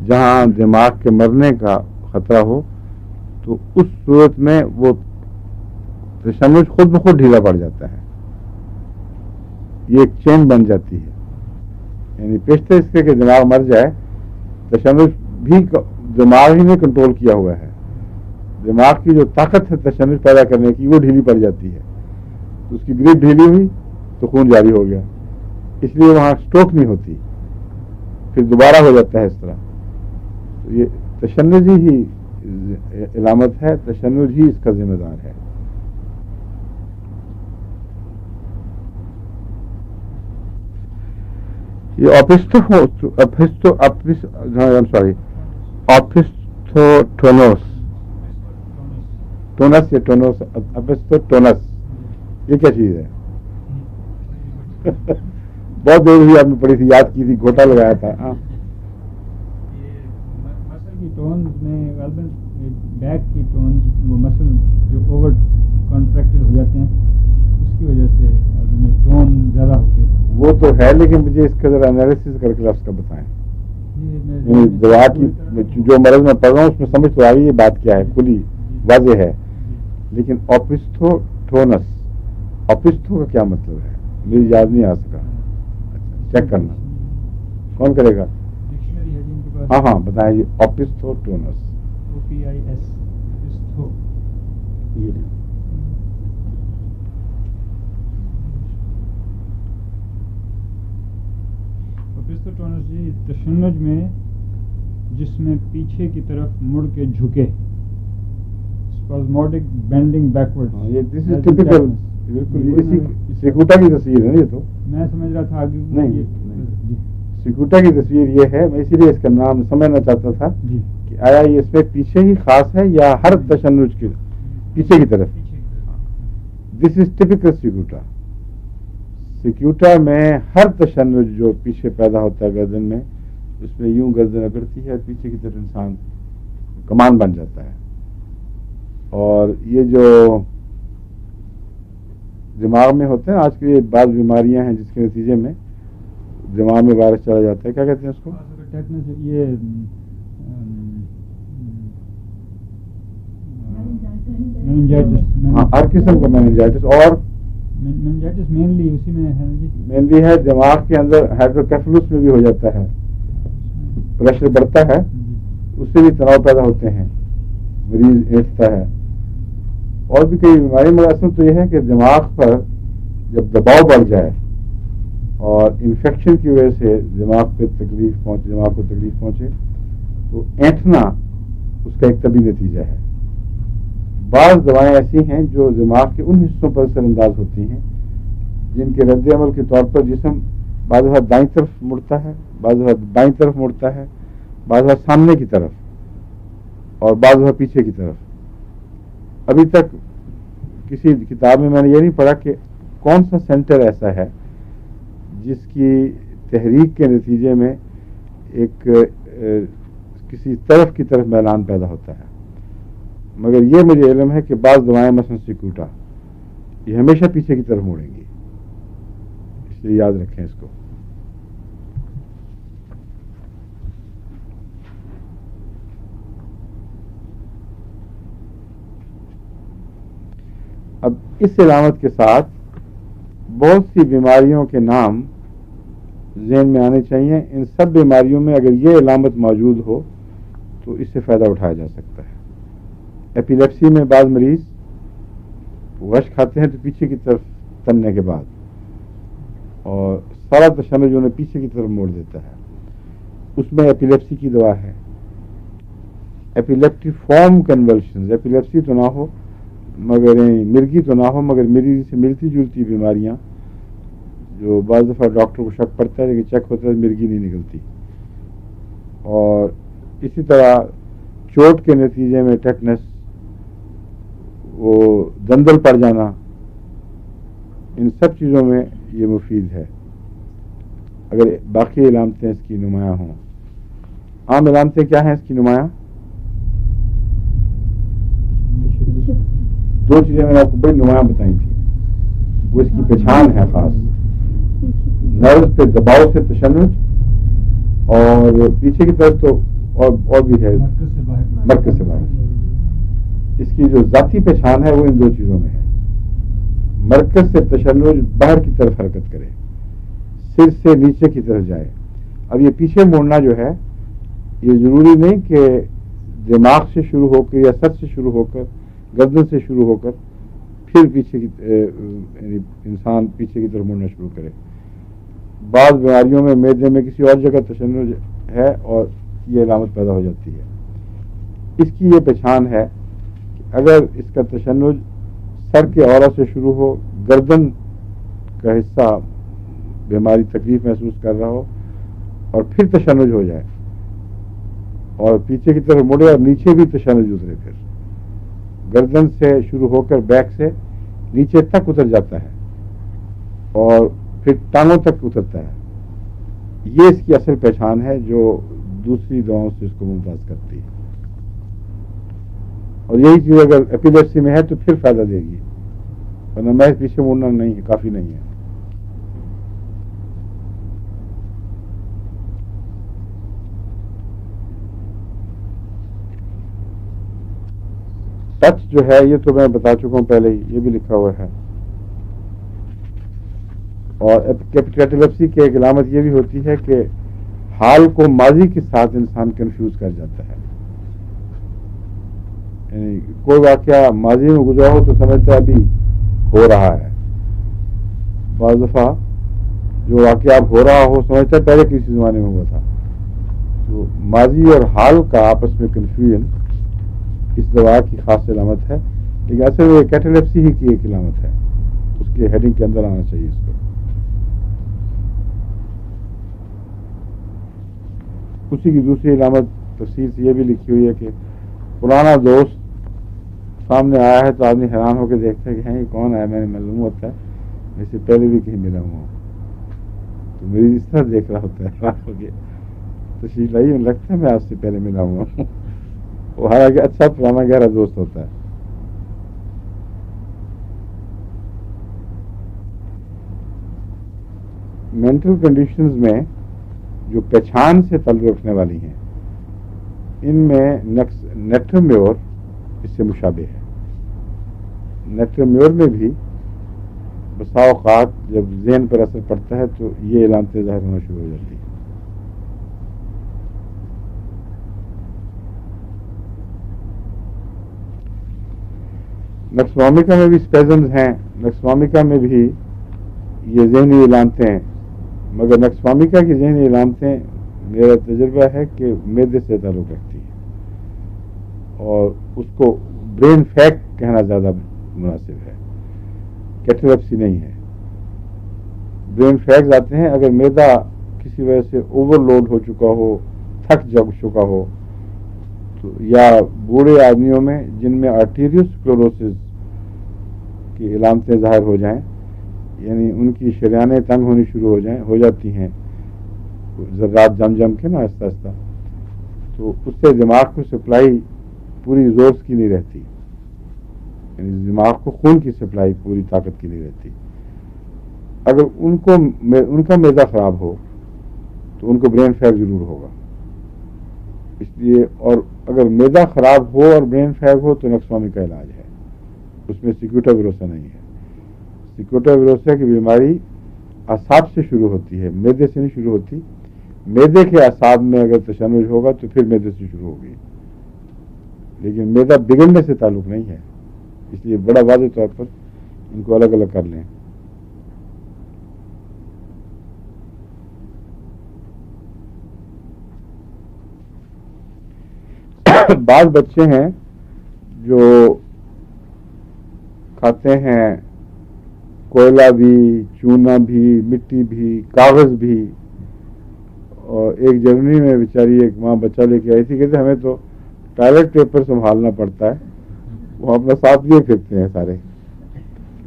جہاں دماغ کے مرنے کا خطرہ ہو تو اس صورت میں وہ تشنج خود بخود ڈھیلا پڑ جاتا ہے. یہ ایک چین بن جاتی ہے، یعنی پیشتر اس کے کہ دماغ مر جائے، تشنج بھی دماغ ہی نے کنٹرول کیا ہوا ہے. دماغ کی جو طاقت ہے تشنج پیدا کرنے کی وہ ڈھیلی پڑ جاتی ہے. اس کی گریپ ڈھیلی ہوئی تو خون جاری ہو گیا، اس لیے وہاں اسٹروک نہیں ہوتی، پھر دوبارہ ہو جاتا ہے اس طرح. تو یہ تشنج ہی علامت ہے، تشنج ہی اس کا ذمہ دار ہے. یہ ٹونس یا ٹونوس اپسٹوٹونس، یہ کیا چیز ہے؟ بہت دیر ہوئی آپ نے پڑھی تھی، یاد کی تھی، گھوٹا لگایا تھا. ہاں مسل کی ٹونز میں غالباً بیک کی ٹونز، وہ مسل جو اوور کانٹریکٹڈ ہو جاتے ہیں اس کی وجہ سے غالباً یہ ٹون زیادہ ہو کے. وہ تو ہے، لیکن مجھے اس کا ذرا انالیسس کر کے لفظ کا بتائیں. دوا کی جو مرض میں پڑھ رہا ہوں اس میں سمجھ تو آ گئی یہ بات کیا ہے، کھلی واضح ہے. لیکن اوپسٹوٹونس، اوپسٹو کا کیا مطلب ہے؟ میری یاد نہیں آ سکا. چیک کرنا کون کرے گا؟ ہاں ہاں بتائیں. یہ اوپسٹوٹونس، OPIS. اوپسٹوٹونس جی تشنج میں جس میں پیچھے کی طرف مڑ کے جھکے، اسپازموڈک بینڈنگ بیکورڈ. یہ دس از ٹپیکل، بالکل سیکوٹا کی تصویر ہے. یہ تو میں سمجھ رہا تھا نہیں، سیکوٹا کی تصویر یہ ہے. میں اسی لیے اس کا نام سمجھنا چاہتا تھا کہ آیا یہ اس میں پیچھے ہی خاص ہے یا ہر تشنج کے پیچھے کی طرف. دس از ٹپیکل سیکوٹا. سیکوٹا میں ہر تشنج جو پیچھے پیدا ہوتا ہے گردن میں، اس میں یوں گردن اگڑتی ہے اور پیچھے کی طرف انسان کمان بن جاتا ہے. اور یہ جو دماغ میں ہوتے ہیں آج کل یہ بعض بیماریاں ہیں جس کے نتیجے میں دماغ میں وائرس چلا جاتا ہے، کیا کہتے ہیں اس کو؟ یہ ہاں، ہر قسم کا میننجائٹس. اور میننجائٹس مینلی اسی میں ہے جی، مینلی ہے دماغ کے اندر ہائیڈروکیفلس میں بھی ہو جاتا ہے، پریشر بڑھتا ہے، اس سے بھی تناؤ پیدا ہوتے ہیں، مریض اینٹتا ہے. اور بھی کئی بیماری، مگر اصل تو یہ ہے کہ دماغ پر جب دباؤ بڑھ جائے اور انفیکشن کی وجہ سے دماغ کو تکلیف پہنچے تو اینٹنا اس کا ایک طبی نتیجہ ہے. بعض دوائیں ایسی ہیں جو دماغ کے ان حصوں پر اثر انداز ہوتی ہیں جن کے رد عمل کے طور پر جسم بعض وقت دائیں طرف مڑتا ہے، بعض وقت بائیں طرف مڑتا ہے، بعض وقت سامنے کی طرف اور بعض وقت پیچھے کی طرف. ابھی تک کسی کتاب میں نے یہ نہیں پڑھا کہ کون سا سینٹر ایسا ہے جس کی تحریک کے نتیجے میں ایک کسی طرف کی طرف میلان پیدا ہوتا ہے. مگر یہ مجھے علم ہے کہ بعض دوائیں مثلا سیکوٹا یہ ہمیشہ پیچھے کی طرف موڑیں گی، اس لیے یاد رکھیں اس کو. اب اس علامت کے ساتھ بہت سی بیماریوں کے نام ذہن میں آنے چاہیے. ان سب بیماریوں میں اگر یہ علامت موجود ہو تو اس سے فائدہ اٹھایا جا سکتا ہے. ایپیلیپسی میں بعض مریض غش کھاتے ہیں تو پیچھے کی طرف تننے کے بعد، اور سارا تشنج انہیں پیچھے کی طرف موڑ دیتا ہے، اس میں ایپیلیپسی کی دوا ہے. ایپیلیپٹی فارم کنولشن، ایپیلیپسی تو نہ ہو مگر مرگی تو نہ ہو مگر مرگی سے ملتی جلتی بیماریاں جو بعض دفعہ ڈاکٹر کو شک پڑتا ہے لیکن چیک ہوتا ہے مرگی نہیں نکلتی. اور اسی طرح چوٹ کے نتیجے میں ٹیٹنس، وہ دندل پڑ جانا، ان سب چیزوں میں یہ مفید ہے اگر باقی علامتیں اس کی نمایاں ہوں. عام علامتیں کیا ہیں اس کی نمایاں؟ دو چیزیں میں نے آپ کو بڑی نمایاں بتائی تھی. وہ اس کی پہچان ہے خاص. نروز پہ دباؤ سے تشنج، اور پیچھے کی طرف تو اور بھی ہے مرکز سے باہر. اس کی جو ذاتی پہچان ہے وہ ان دو چیزوں میں ہے. مرکز سے تشنج باہر کی طرف حرکت کرے، سر سے نیچے کی طرف جائے. اب یہ پیچھے موڑنا جو ہے یہ ضروری نہیں کہ دماغ سے شروع ہو کر یا سر سے شروع ہو کر گردن سے شروع ہو کر پھر پیچھے کی انسان پیچھے کی طرف مڑنا شروع کرے. بعض بیماریوں میں معدے میں کسی اور جگہ تشنج ہے اور یہ علامت پیدا ہو جاتی ہے. اس کی یہ پہچان ہے کہ اگر اس کا تشنج سر کے اورا سے شروع ہو، گردن کا حصہ بیماری تکلیف محسوس کر رہا ہو اور پھر تشنج ہو جائے اور پیچھے کی طرف مڑے اور نیچے بھی تشنج اترے، پھر گردن سے شروع ہو کر بیک سے نیچے تک اتر جاتا ہے اور پھر ٹانگوں تک اترتا ہے. یہ اس کی اصل پہچان ہے جو دوسری دواؤں سے اس کو ممتاز کرتی ہے. اور یہی چیز اگر ایپیلیپسی میں ہے تو پھر فائدہ دے گی، ورنہ محض پیچھے مڑنا نہیں ہے، کافی نہیں ہے. ٹچ جو ہے یہ تو میں بتا چکا ہوں پہلے ہی، یہ بھی لکھا ہوا ہے. اور ایپیلیپسی کی ایک علامت یہ بھی ہوتی ہے کہ حال کو ماضی کے ساتھ انسان کنفیوز کر جاتا ہے. یعنی کوئی واقعہ ماضی میں گزرا ہو تو سمجھتا ہے ابھی ہو رہا ہے. بعض دفعہ جو واقعہ اب ہو رہا ہو سمجھتا ہے پہلے کسی زمانے میں ہوا تھا. تو ماضی اور حال کا آپس میں کنفیوژن اس دوا کی خاص علامت ہے، لیکن اصل میں کیٹالیپسی ہی کی ایک علامت ہے. اس کے ہیڈنگ کے اندر آنا چاہیے اس کو. اسی کی دوسری علامت تفصیل سے یہ بھی لکھی ہوئی ہے کہ پرانا دوست سامنے آیا ہے تو آدمی حیران ہو کے دیکھتا ہے کہ یہ کون آیا، میں نے معلوم ہوتا ہے اس سے پہلے بھی کہیں ملا ہوا، تو مریض اس طرح دیکھ رہا ہوتا ہے حیران ہو کے، تشریف لائی لگتا ہے میں آپ سے پہلے ملا ہوا ہوں. وہ حالانکہ اچھا پرانا گہرا دوست ہوتا ہے. مینٹل کنڈیشنز میں جو پہچان سے تعلق رکھنے والی ہیں ان میں نیٹرمیور اس سے مشابہ ہے. نیٹرمیور میں بھی بسا اوقات جب ذہن پر اثر پڑتا ہے تو یہ علامتیں ظاہر ہونا شروع ہو جاتی ہیں. نکسومیکا میں بھی اسپیزمز ہیں. نکسومیکا میں بھی یہ ذہنی علامتیں ہیں، مگر نکسومیکا کی ذہنی علامتیں میرا تجربہ ہے کہ معدے سے تعلق رکھتی ہیں اور اس کو برین فیک کہنا زیادہ مناسب ہے. کیٹالیپسی نہیں ہے. برین فیکس آتے ہیں اگر معدہ کسی وجہ سے اوور لوڈ ہو چکا ہو، تھک جگ چکا ہو، تو یا بوڑھے آدمیوں میں جن میں آرٹیریوسکلوروسس کی علامتیں ظاہر ہو جائیں، یعنی ان کی شریانیں تنگ ہونی شروع ہو جاتی ہیں ذرات جم کے نا آہستہ آہستہ، تو اس سے دماغ کو سپلائی پوری زور کی نہیں رہتی، یعنی دماغ کو خون کی سپلائی پوری طاقت کی نہیں رہتی. اگر ان کا معدہ خراب ہو تو ان کو برین فیک ضرور ہوگا. اس لیے اور اگر معدہ خراب ہو اور برین فیک ہو تو نکسومی کا علاج ہے، اس میں سیکوٹا ویروسا نہیں ہے. سیکوٹا ویروسا کی بیماری اعصاب سے شروع ہوتی ہے، معدے سے نہیں شروع ہوتی. معدے کے اعصاب میں اگر تشنج ہوگا تو پھر معدے سے شروع ہوگی، لیکن معدہ بگڑنے سے تعلق نہیں ہے. اس لیے بڑا واضح طور پر ان کو الگ الگ کر لیں. بعض بچے ہیں جو کھاتے ہیں کوئلہ بھی، چونا بھی، مٹی بھی، کاغذ بھی. اور ایک جرمنی میں بیچاری ایک ماں بچہ لے کے آئی تھی، کہتے ہمیں تو ٹوائلٹ پیپر سنبھالنا پڑتا ہے. وہ اپنا ساتھ لیے پھرتے ہیں سارے،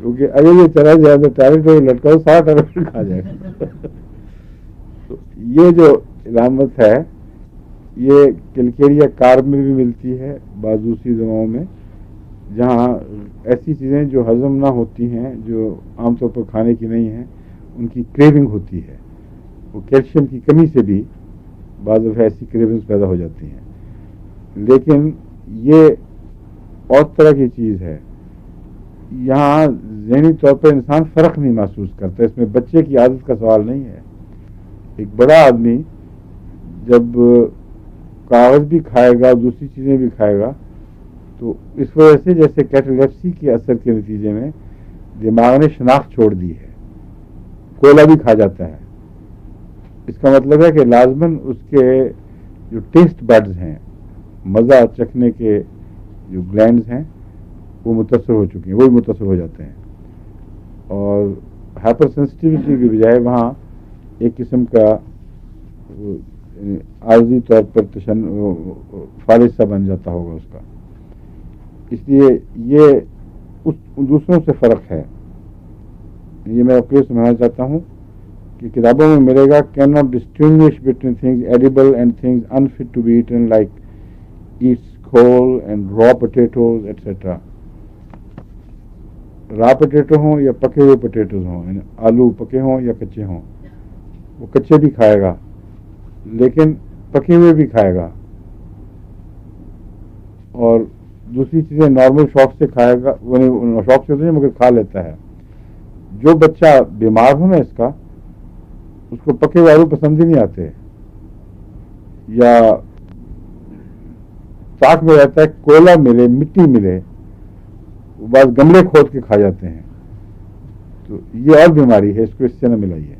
کیونکہ اگر یہ چلا جائے تو ٹوائلٹ پیپر لٹکاؤ سارا ٹوائلٹ کھا جائے. تو یہ جو علامت ہے یہ کیلکیریا کارب میں بھی ملتی ہے، بعض دوسری دواؤں میں، جہاں ایسی چیزیں جو ہضم نہ ہوتی ہیں، جو عام طور پر کھانے کی نہیں ہیں، ان کی کریونگ ہوتی ہے. وہ کیلشیم کی کمی سے بھی بعض دفعہ ایسی کریونگز پیدا ہو جاتی ہیں. لیکن یہ اور طرح کی چیز ہے. یہاں ذہنی طور پر انسان فرق نہیں محسوس کرتا. اس میں بچے کی عادت کا سوال نہیں ہے. ایک بڑا آدمی جب کاغذ بھی کھائے گا، دوسری چیزیں بھی کھائے گا، تو اس وجہ سے جیسے کیٹالیپسی کے اثر کے نتیجے میں دماغ نے شناخت چھوڑ دی ہے، کوئلہ بھی کھا جاتا ہے. اس کا مطلب ہے کہ لازماً اس کے جو ٹیسٹ بڈز ہیں، مزہ چکھنے کے جو گلینڈز ہیں، وہ متاثر ہو چکے ہیں، وہی متاثر ہو جاتے ہیں. اور ہائپر سینسٹیوٹی کی بجائے وہاں ایک قسم کا عارضی طور پر فالج سا بن جاتا ہوگا اس کا. اس لیے یہ دوسروں سے فرق ہے. یہ میں آپ کو سمجھانا چاہتا ہوں کہ کتابوں میں ملے گا can not distinguish between things edible and things unfit to be eaten like ایٹس کھول and raw potatoes etcetera. Raw potato ہوں یا پکے ہوئے پوٹیٹوز ہوں، یعنی آلو پکے ہوں یا کچے ہوں، وہ کچے بھی کھائے گا لیکن پکے ہوئے بھی کھائے گا، اور دوسری چیزیں نارمل شوق سے کھائے گا. وہ شوق سے نہیں مگر کھا لیتا ہے. جو بچہ بیمار ہو نا اس کو پکے ہوئے آلو پسند ہی نہیں آتے، یا تاک میں رہتا ہے کوئلہ ملے، مٹی ملے، وہ بعض گملے کھود کے کھا جاتے ہیں. تو یہ اور بیماری ہے، اس کو اس سے نہ ملائیے.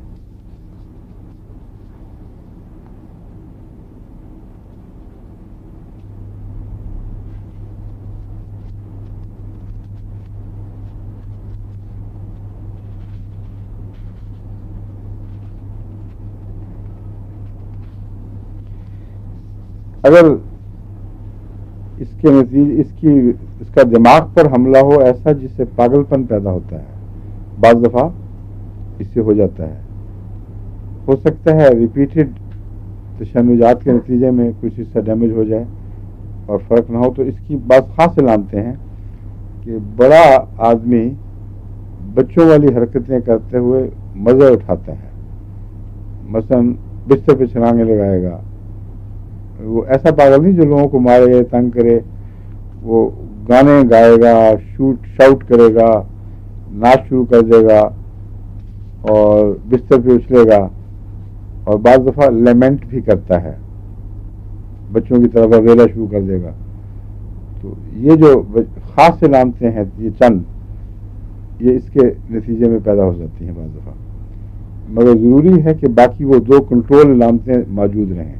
اگر اس کے نتیجے اس کا دماغ پر حملہ ہو ایسا جس سے پاگل پن پیدا ہوتا ہے، بعض دفعہ اس سے ہو جاتا ہے. ہو سکتا ہے ریپیٹڈ تشنجات کے نتیجے میں کچھ حصہ ڈیمیج ہو جائے اور فرق نہ ہو. تو اس کی بات خاص علامتیں ہیں کہ بڑا آدمی بچوں والی حرکتیں کرتے ہوئے مزہ اٹھاتا ہے. مثلا بستر پہ چھلانگیں لگائے گا. وہ ایسا پاگل نہیں جو لوگوں کو مارے، تنگ کرے. وہ گانے گائے گا، شاؤٹ کرے گا، ناچ شروع کر دے گا اور بستر پہ اچھلے گا، اور بعض دفعہ لیمنٹ بھی کرتا ہے، بچوں کی طرف ویلا شروع کر دے گا. تو یہ جو خاص علامتیں ہیں، یہ چند یہ اس کے نتیجے میں پیدا ہو جاتی ہیں بعض دفعہ. مگر ضروری ہے کہ باقی وہ دو کنٹرول علامتیں موجود رہیں،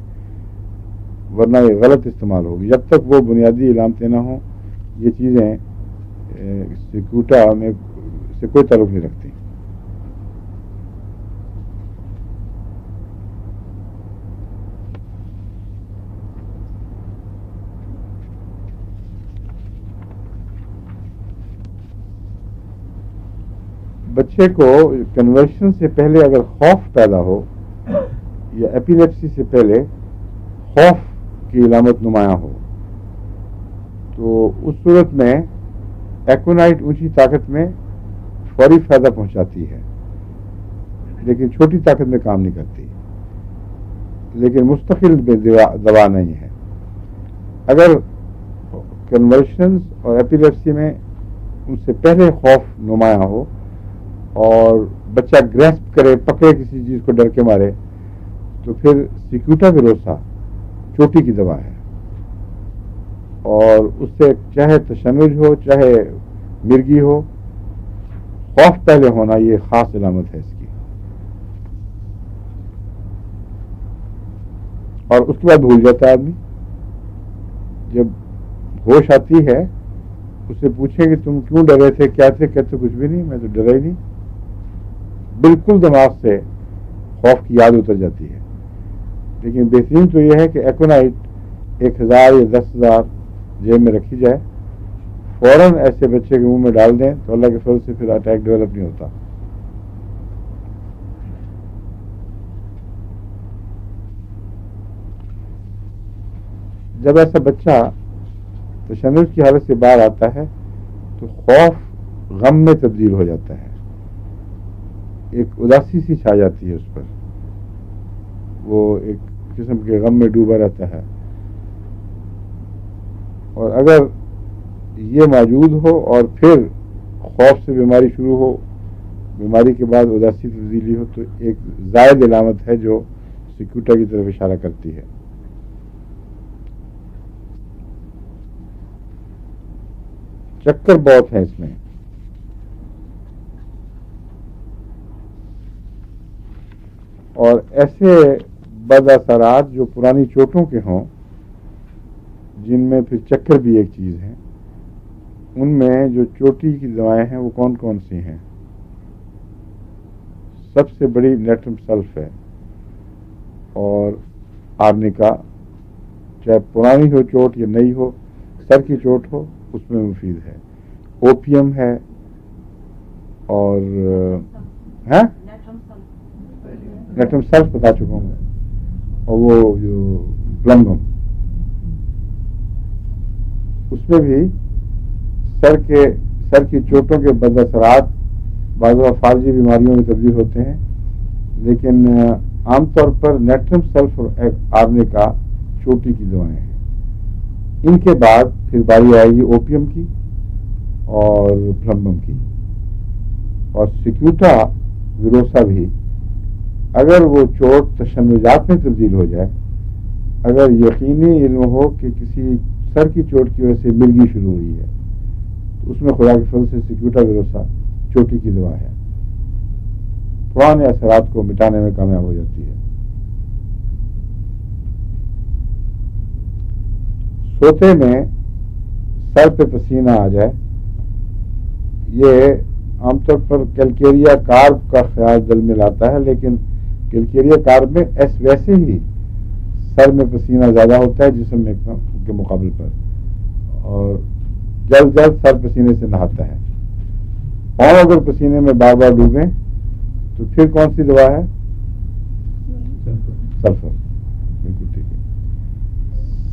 ورنہ یہ غلط استعمال ہوگی. جب تک وہ بنیادی علامتیں نہ ہوں یہ چیزیں سیکوٹا میں سے کوئی تعلق نہیں رکھتی. بچے کو کنورشن سے پہلے اگر خوف پیدا ہو یا ایپیلیپسی سے پہلے خوف کی علامت نمایاں ہو، تو اس صورت میں ایکونائٹ اونچی طاقت میں فوری فائدہ پہنچاتی ہے، لیکن چھوٹی طاقت میں کام نہیں کرتی، لیکن مستقل میں دوا نہیں ہے. اگر کنورشنز اور ایپیلیپسی میں ان سے پہلے خوف نمایاں ہو اور بچہ گریسپ کرے، پکڑے کسی چیز کو ڈر کے مارے، تو پھر سیکوٹا ویروسا چوٹی کی دوا ہے. اور اس سے چاہے تشنج ہو چاہے مرگی ہو، خوف پہلے ہونا یہ خاص علامت ہے اس کی. اور اس کے بعد بھول جاتا ہے آدمی. جب ہوش آتی ہے اس سے پوچھیں کہ تم کیوں ڈرے تھے، کیا تھے، کہتے کچھ بھی نہیں، میں تو ڈرا ہی نہیں. بالکل دماغ سے خوف کی یاد اتر جاتی ہے. لیکن بہترین تو یہ ہے کہ ایکونائٹ 1000 یا 10,000 جیب میں رکھی جائے، فوراً ایسے بچے کے منہ میں ڈال دیں تو اللہ کے فضل سے پھر اٹیک ڈیولپ نہیں ہوتا. جب ایسا بچہ تشنج کی حالت سے باہر آتا ہے تو خوف غم میں تبدیل ہو جاتا ہے، ایک اداسی سی چھا جاتی ہے اس پر، وہ ایک قسم کے غم میں ڈوبا رہتا ہے. اور اگر یہ موجود ہو اور پھر خوف سے بیماری شروع ہو، بیماری کے بعد اداسی تبدیلی ہو، تو ایک زائد علامت ہے جو سیکوٹا کی طرف اشارہ کرتی ہے. چکر بہت ہیں اس میں، اور ایسے بد اثرات جو پرانی چوٹوں کے ہوں، جن میں پھر چکر بھی ایک چیز ہے. ان میں جو چوٹی کی دوائیں ہیں وہ کون کون سی ہیں؟ سب سے بڑی نیٹرم سلف ہے، اور آرنیکا، چاہے پرانی ہو چوٹ یا نئی ہو، سر کی چوٹ ہو، اس میں مفید ہے. اوپیم ہے، اور نیٹرم سلف بتا چکا ہوں میں، اور وہ جو پلمگم، اس میں بھی سر کی چوٹوں کے بد اثرات بعض فارجی بیماریوں میں تبدیل ہوتے ہیں، لیکن عام طور پر نیٹرم سلف اور آرنیکا چوٹی کی دوائیں ہیں. ان کے بعد پھر باری آئے گی اوپیم کی اور پلمبم کی. اور سیکیوٹا ویروسا بھی، اگر وہ چوٹ تشنجات میں تبدیل ہو جائے، اگر یقینی علم ہو کہ کسی سر کی چوٹ کی وجہ سے مرگی شروع ہوئی ہے، تو اس میں خدا کے فضل سے سیکیوٹا ویروسا چوٹی کی دوا ہے، پرانے اثرات کو مٹانے میں کامیاب ہو جاتی ہے. سوتے میں سر پہ پسینہ آ جائے، یہ عام طور پر کیلکیریا کارب کا خیال دل میں لاتا ہے، لیکن کیلکیریا کارب میں ویسے ہی سر میں پسینہ زیادہ ہوتا ہے جسم میں کے مقابل پر، اور جلد سر پسینے سے نہاتا ہے. اور اگر پسینے میں بار بار ڈوبیں تو پھر کون سی دوا ہے؟ سلفر. بالکل ٹھیک ہے.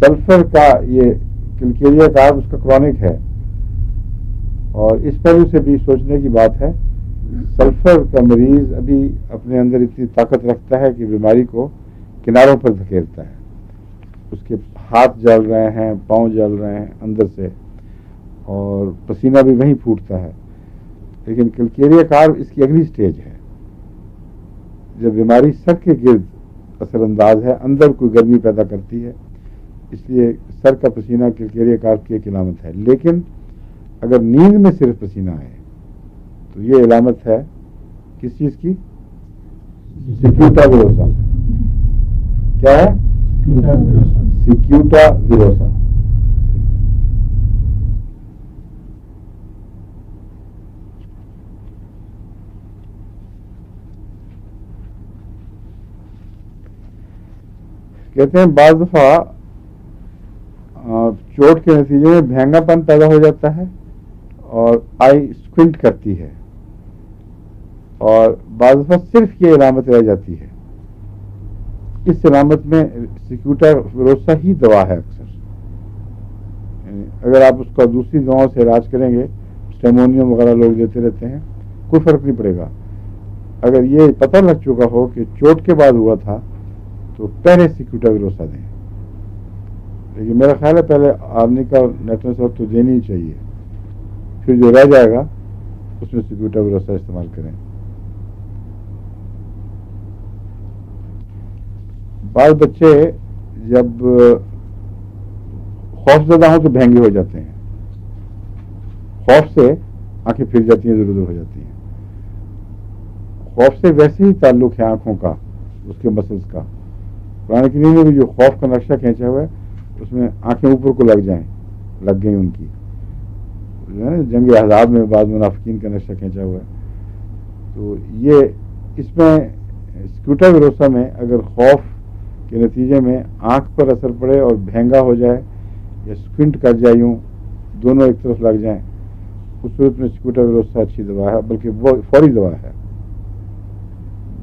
سلفر کا یہ کیلکیریا کارب اس کا کرونک ہے، اور اس پہلو سے بھی سوچنے کی بات ہے. سلفر کا مریض ابھی اپنے اندر اتنی طاقت رکھتا ہے کہ بیماری کو کناروں پر دھکیلتا ہے. اس کے ہاتھ جل رہے ہیں، پاؤں جل رہے ہیں اندر سے، اور پسینہ بھی وہیں پھوٹتا ہے. لیکن کیلکیریا کارب اس کی اگلی سٹیج ہے، جب بیماری سر کے گرد اثر انداز ہے، اندر کوئی گرمی پیدا کرتی ہے. اس لیے سر کا پسینہ کیلکیریا کارب کی ایک علامت ہے. لیکن اگر نیند میں صرف پسینہ آئے تو یہ علامت ہے کس چیز کی؟ سیکیوٹا ویروسا. کیا ہے؟ سیکیوٹا ویروسا. کہتے ہیں بعض دفعہ چوٹ کے نتیجے میں بھینگا پن پیدا ہو جاتا ہے اور آئی اسکوئنٹ کرتی ہے، اور بعض دفعہ صرف یہ علامت رہ جاتی ہے. اس علامت میں سیکیوٹا ویروسا ہی دوا ہے اکثر. یعنی اگر آپ اس کا دوسری دواؤں سے علاج کریں گے، اسٹیمونیم وغیرہ لوگ دیتے رہتے ہیں، کوئی فرق نہیں پڑے گا. اگر یہ پتہ لگ چکا ہو کہ چوٹ کے بعد ہوا تھا تو پہلے سیکیوٹا ویروسا دیں. لیکن میرا خیال ہے پہلے آرنیکا اور نیٹرم سلف تو دینی ہی چاہیے، پھر جو رہ جائے گا اس میں سیکیوٹا ویروسا استعمال کریں. بعض بچے جب خوف زدہ ہوں تو بھینگے ہو جاتے ہیں، خوف سے آنکھیں پھر جاتی ہیں، ادھر ادھر ہو جاتی ہیں. خوف سے ویسے ہی تعلق ہے آنکھوں کا، اس کے مسلس کا. قرآن کریم میں بھی جو خوف کا نقشہ کھینچا ہوا ہے، اس میں آنکھیں اوپر کو لگ گئیں ان کی. جنگ احزاب میں بعض منافقین کا نقشہ کھینچا ہوا ہے. تو یہ اس میں سیکیوٹا ویروسا میں اگر خوف کے نتیجے میں آنکھ پر اثر پڑے اور بھینگا ہو جائے یا اسکوئنٹ کر جائے، یوں دونوں ایک طرف لگ جائیں، اس صورت میں سیکیوٹا ویروسا اچھی دوا ہے، بلکہ وہ فوری دوا ہے،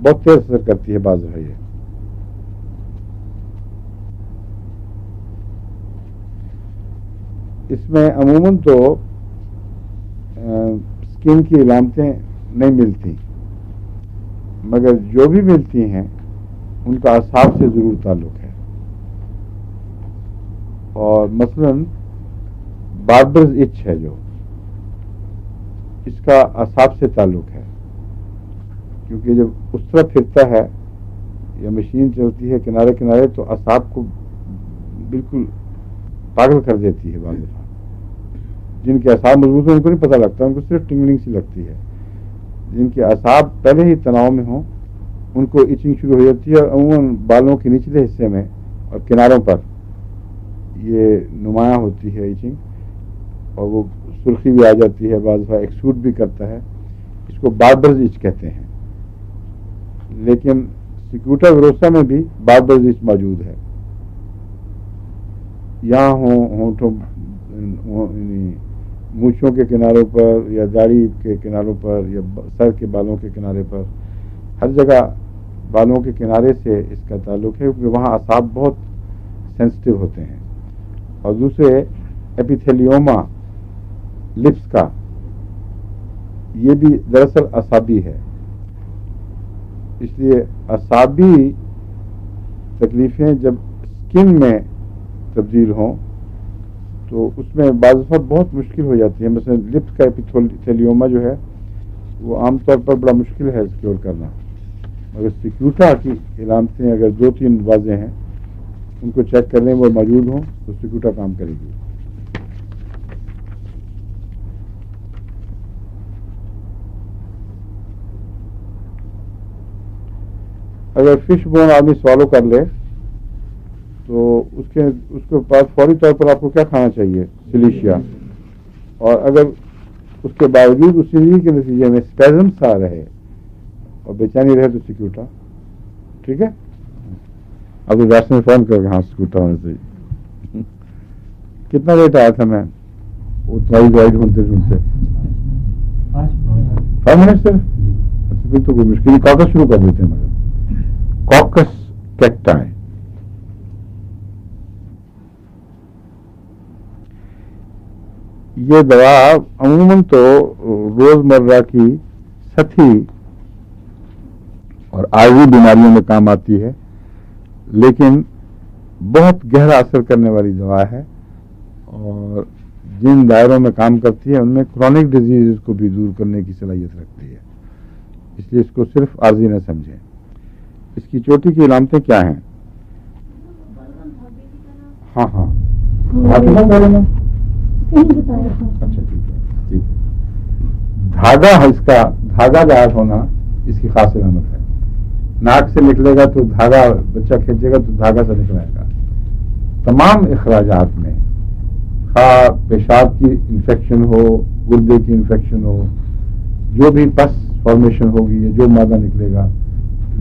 بہت تیز اثر کرتی ہے بعض دفعہ. یہ اس میں عموماً تو اسکن کی علامتیں نہیں ملتی، مگر جو بھی ملتی ہیں ان کا اعصاب سے ضرور تعلق ہے. اور مثلاً باربرز ایچ ہے جو، اس کا اعصاب سے تعلق ہے، کیونکہ جب اس طرح پھرتا ہے یا مشین چلتی ہے کنارے کنارے تو اعصاب کو بالکل پاگل کر دیتی ہے. بعض دفعہ جن کے اعصاب مضبوط ہیں ان کو نہیں پتہ لگتا، ان کو صرف ٹنگلنگ سی لگتی ہے. جن کے اعصاب پہلے ہی تناؤ میں ہوں ان کو ایچنگ شروع ہو جاتی ہے، اور عموماً بالوں کے نچلے حصے میں اور کناروں پر یہ نمایاں ہوتی ہے ایچنگ، اور وہ سرخی بھی آ جاتی ہے، بعض دفعہ ایکسوٹ بھی کرتا ہے. اس کو باربرز ایچ کہتے ہیں. لیکن سیکیوٹا ویروسا میں بھی باربرز ایچ موجود ہے. یہاں ہونٹوں مونچھوں کے کناروں پر یا داڑھی کے کناروں پر یا سر کے بالوں کے کنارے پر، ہر جگہ بالوں کے کنارے سے اس کا تعلق ہے، کیونکہ وہاں اعصاب بہت سینسٹیو ہوتے ہیں. اور دوسرے ایپیتھیلیوما لپس کا، یہ بھی دراصل اعصابی ہے. اس لیے اعصابی تکلیفیں جب اسکن میں تبدیل ہوں تو اس میں بعض دفعہ بہت مشکل ہو جاتی ہے. مثلا لپس کا ایپیتھیلیوما جو ہے وہ عام طور پر بڑا مشکل ہے کیور کرنا، مگر سیکیوٹا کی علامتیں اگر 2-3 واضح ہیں ان کو چیک کر لیں، وہ موجود ہوں تو سیکیوٹا کام کرے گی. اگر فش بون آدمی سوالو کر لے تو اس کے پاس فوری طور پر آپ کو کیا کھانا چاہیے؟ سلیشیا. اور اگر اس کے باوجود اس زندگی کے نتیجے میں اسپیزمس آ رہے اور بے چینی رہے تو سیکیوٹا. ٹھیک ہے، اب ڈاکٹر میں فون کر کے ہاں سیکیوٹا ہونا چاہیے. کتنا لیٹ آیا تھا میں؟ وہ دوائی ڈھونڈتے 5 منٹ صرف. اچھا پھر تو کوئی مشکل نہیں، کاکس شروع کر دیتے ہیں. مگر کاکس کیکٹائی، یہ دوا عموماً تو روزمرہ کی سطحی اور عارضی بیماریوں میں کام آتی ہے، لیکن بہت گہرا اثر کرنے والی دوا ہے، اور جن دائروں میں کام کرتی ہے ان میں کرونک ڈیزیز کو بھی دور کرنے کی صلاحیت رکھتی ہے. اس لیے اس کو صرف عارضی نہ سمجھیں. اس کی چوٹی کی علامتیں کیا ہیں؟ ہاں اچھا ٹھیک ہے. دھاگا غائب ہونا اس کی خاص علامت ہے. ناک سے نکلے گا تو دھاگا، بچہ کھینچے گا تو دھاگا سے نکلائے گا. تمام اخراجات میں خواہ پیشاب کی انفیکشن ہو، گردے کی انفیکشن ہو، جو بھی پس فارمیشن ہوگی یا جو مادہ نکلے گا،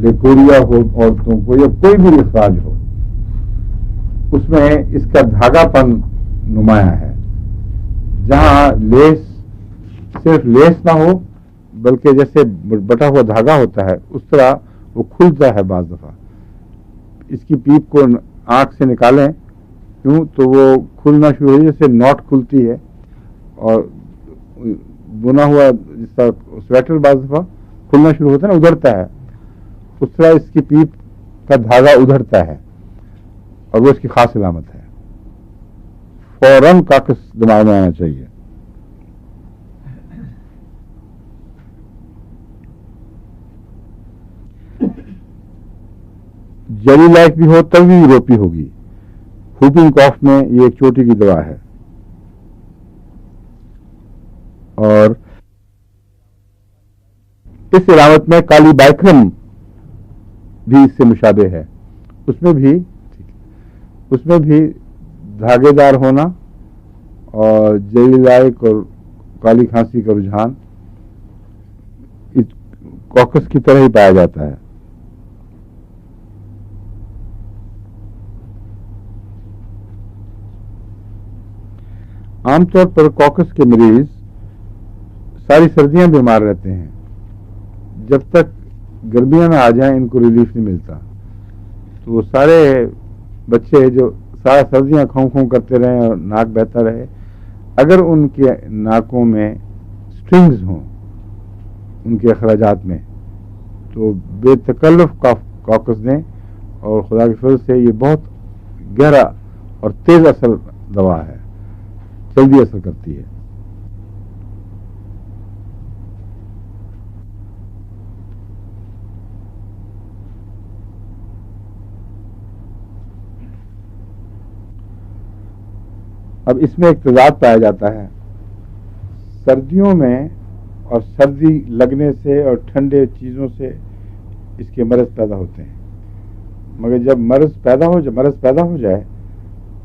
لیکوریا ہو عورتوں کو یا کوئی بھی اخراج ہو، اس میں اس کا دھاگا پن نمایاں ہے. جہاں لیس صرف لیس نہ ہو بلکہ جیسے بٹا ہوا دھاگا ہوتا ہے اس طرح وہ کھلتا ہے. بعض دفعہ اس کی پیپ کو آنکھ سے نکالیں کیوں تو وہ کھلنا شروع ہو جیسے ناٹ کھلتی ہے، اور بنا ہوا جس طرح سویٹر بعض دفعہ کھلنا شروع ہوتا ہے نا، ادھرتا ہے، اس طرح اس کی پیپ کا دھاگا ادھرتا ہے، اور وہ اس کی خاص علامت ہے. فوراً کاکس دماغ میں آنا چاہیے. جیلی لائک بھی ہو تب بھی یوروپی ہوگی. ہوپنگ کاف میں یہ ایک چوٹی کی دوا ہے. اور اس علامت میں کالی بائکرم بھی اس سے مشابہ ہے. اس میں بھی دھاگے دار ہونا اور جیلی لائک اور کالی کھانسی کا رجحان کاکس کی طرح ہی پایا جاتا ہے. عام طور پر کاکس کے مریض ساری سردیاں بیمار رہتے ہیں. جب تک گرمیاں نہ آ جائیں ان کو ریلیف نہیں ملتا. تو وہ سارے بچے جو سارا سردیاں کھوں کھوں کرتے رہیں اور ناک بہتا رہے اگر ان کے ناکوں میں سٹرنگز ہوں ان کے اخراجات میں تو بے تکلف کاکس دیں، اور خدا کے فضل سے یہ بہت گہرا اور تیز اثر دوا ہے، جلدی اثر کرتی ہے۔ اب اس میں ایک تضاد پایا جاتا ہے، سردیوں میں اور سردی لگنے سے اور ٹھنڈے چیزوں سے اس کے مرض پیدا ہوتے ہیں، مگر جب مرض پیدا ہو جائے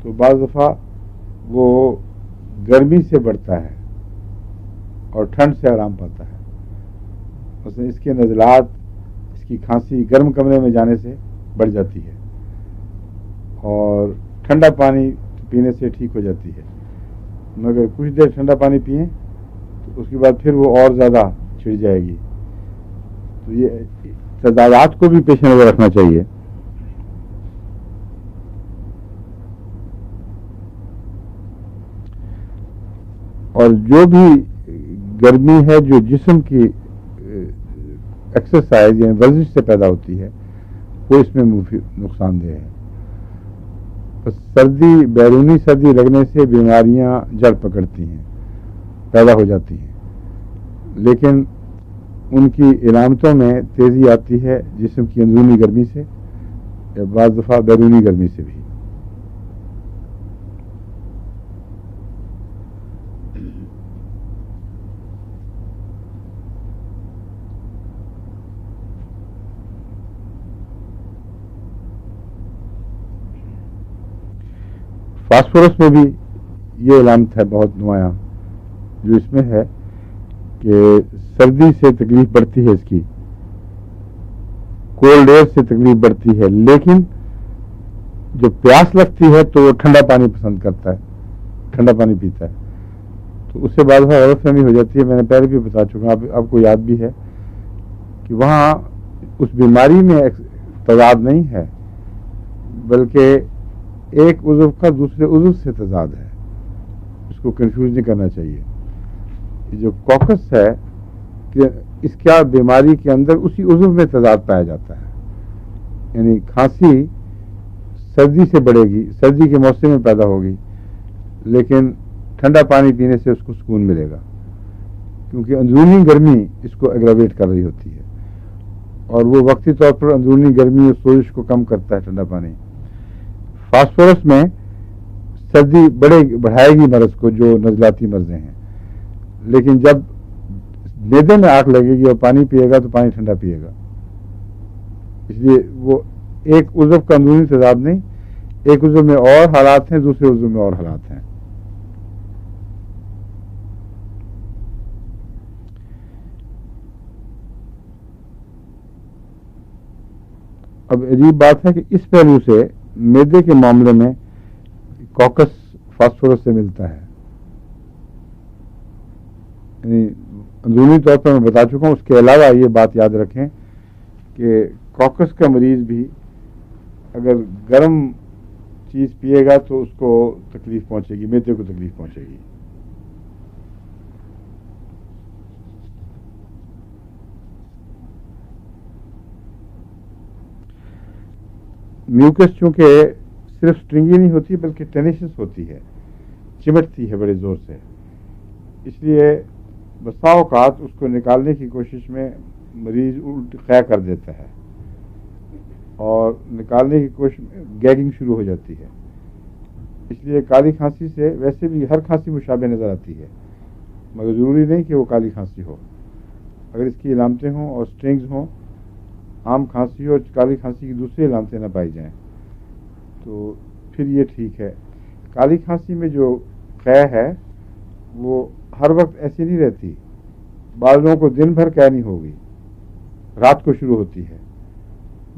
تو بعض دفعہ وہ گرمی سے بڑھتا ہے اور ٹھنڈ سے آرام پاتا ہے۔ مثلا اس کے نزلات، اس کی کھانسی گرم کمرے میں جانے سے بڑھ جاتی ہے اور ٹھنڈا پانی پینے سے ٹھیک ہو جاتی ہے، مگر کچھ دیر ٹھنڈا پانی پئیں تو اس کے بعد پھر وہ اور زیادہ چھڑ جائے گی۔ تو یہ تضادات کو بھی پیش نظر رکھنا چاہیے۔ اور جو بھی گرمی ہے جو جسم کی ایکسرسائز یعنی ورزش سے پیدا ہوتی ہے وہ اس میں نقصان دہ ہے۔ بس سردی، بیرونی سردی لگنے سے بیماریاں جڑ پکڑتی ہیں، پیدا ہو جاتی ہیں، لیکن ان کی علامتوں میں تیزی آتی ہے جسم کی اندرونی گرمی سے یا بعض دفعہ بیرونی گرمی سے بھی۔ فاسفورس میں بھی یہ علامت ہے بہت نمایاں، جو اس میں ہے کہ سردی سے تکلیف بڑھتی ہے، اس کی کولڈ ایئر سے تکلیف بڑھتی ہے، لیکن جب پیاس لگتی ہے تو وہ ٹھنڈا پانی پسند کرتا ہے، ٹھنڈا پانی پیتا ہے، تو اس سے بعد غلط فہمی ہو جاتی ہے۔ میں نے پہلے بھی بتا چکا، آپ کو یاد بھی ہے کہ وہاں اس بیماری میں تضاد نہیں ہے، بلکہ ایک عضو کا دوسرے عضو سے تضاد ہے۔ اس کو کنفیوز نہیں کرنا چاہیے۔ یہ جو کوکس ہے کہ اس کیا بیماری کے اندر اسی عضو میں تضاد پایا جاتا ہے، یعنی کھانسی سردی سے بڑھے گی، سردی کے موسم میں پیدا ہوگی، لیکن ٹھنڈا پانی پینے سے اس کو سکون ملے گا، کیونکہ اندرونی گرمی اس کو ایگراویٹ کر رہی ہوتی ہے، اور وہ وقتی طور پر اندرونی گرمی اور سوزش کو کم کرتا ہے ٹھنڈا پانی۔ فاسفورس میں سردی بڑھائے گی مرض کو، جو نزلاتی مرضیں ہیں، لیکن جب معدے میں آگ لگے گی اور پانی پیے گا تو پانی ٹھنڈا پیے گا۔ اس لیے وہ ایک عضو کا اندرونی تضاد نہیں، ایک عضو میں اور حالات ہیں، دوسرے عضو میں اور حالات ہیں۔ اب عجیب بات ہے کہ اس پہلو سے معدے کے معاملے میں کوکس فاسفورس سے ملتا ہے، یعنی اندرونی طور پر میں بتا چکا ہوں۔ اس کے علاوہ یہ بات یاد رکھیں کہ کوکس کا مریض بھی اگر گرم چیز پیے گا تو اس کو تکلیف پہنچے گی، معدے کو تکلیف پہنچے گی۔ میوکس چونکہ صرف سٹرنگی نہیں ہوتی بلکہ ٹینیشس ہوتی ہے، چمٹتی ہے بڑے زور سے، اس لیے بسا اوقات اس کو نکالنے کی کوشش میں مریض الٹ قے کر دیتا ہے اور نکالنے کی کوشش میں گیگنگ شروع ہو جاتی ہے۔ اس لیے کالی کھانسی سے ویسے بھی ہر کھانسی مشابہ نظر آتی ہے، مگر ضروری نہیں کہ وہ کالی کھانسی ہو۔ اگر اس کی علامتیں ہوں اور سٹرنگز ہوں، عام کھانسی اور کالی کھانسی کی دوسری علامتیں نہ پائی جائیں، تو پھر یہ ٹھیک ہے۔ کالی کھانسی میں جو قے ہے وہ ہر وقت ایسی نہیں رہتی، بعض لوگوں کو دن بھر قے نہیں ہوگی، رات کو شروع ہوتی ہے،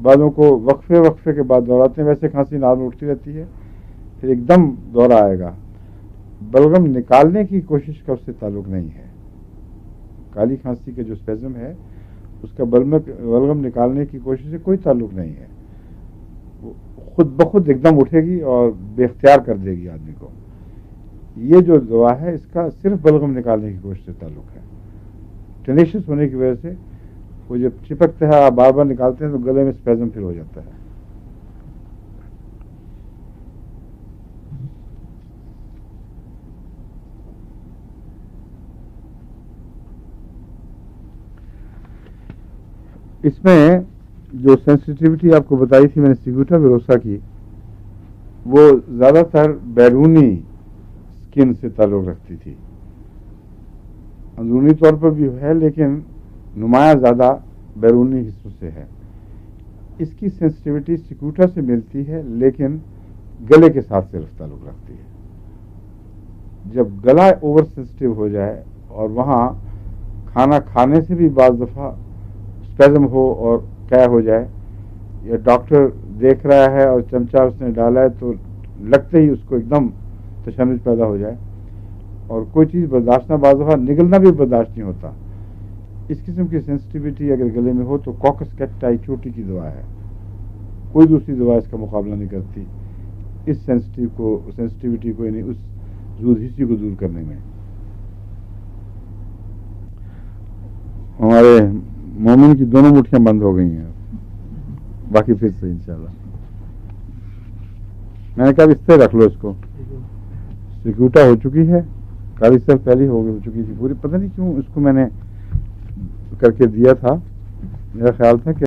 بعضوں کو وقفے کے بعد دوڑاتے ہیں، ویسے کھانسی نارمل اٹھتی رہتی ہے، پھر ایک دم دورہ آئے گا۔ بلغم نکالنے کی کوشش کا اس سے تعلق نہیں ہے۔ کالی کھانسی کا جو اسپیزم ہے اس کا بلغم نکالنے کی کوشش سے کوئی تعلق نہیں ہے، وہ خود بخود ایک دم اٹھے گی اور بے اختیار کر دے گی آدمی کو۔ یہ جو دوا ہے اس کا صرف بلغم نکالنے کی کوشش سے تعلق ہے. ٹینیشس ہونے کی وجہ سے وہ جب چپکتا ہے آپ بار بار نکالتے ہیں تو گلے میں اسپیزم پھر ہو جاتا ہے. اس میں جو سینسٹیوٹی آپ کو بتائی تھی میں نے سیگوٹا ویروسا کی، وہ زیادہ تر بیرونی اسکن سے تعلق رکھتی تھی. اندرونی طور پر بھی ہے لیکن نمایاں زیادہ بیرونی حصوں سے ہے. اس کی سینسٹیوٹی سیگوٹا سے ملتی ہے لیکن گلے کے ساتھ صرف تعلق رکھتی ہے. جب گلا اوور سینسٹیو ہو جائے اور وہاں کھانا کھانے سے بھی بعض دفعہ اسپیزم ہو اور کیا ہو جائے، یا ڈاکٹر دیکھ رہا ہے اور چمچہ اس نے ڈالا ہے تو لگتے ہی اس کو ایک دم تشنج پیدا ہو جائے اور کوئی چیز برداشت نہ، بعض دفعہ نگلنا بھی برداشت نہیں ہوتا. اس قسم کی سینسٹیوٹی اگر گلے میں ہو تو کوکس کیکٹائی چوٹی کی دوا ہے، کوئی دوسری دوا اس کا مقابلہ نہیں کرتی اس سینسٹیوٹی کو یعنی اس زود ہسی کو دور کرنے میں. ہمارے مومن کی دونوں مٹھیاں بند ہو گئی ہیں، باقی پھر سے انشاءاللہ. میں نے کہا اس سے رکھ لو اس کو. سیکوٹا ہو چکی ہے، کالی سر پہلی ہو چکی تھی پوری، پتہ نہیں کیوں اس کو میں نے کر کے دیا تھا. میرا خیال تھا کہ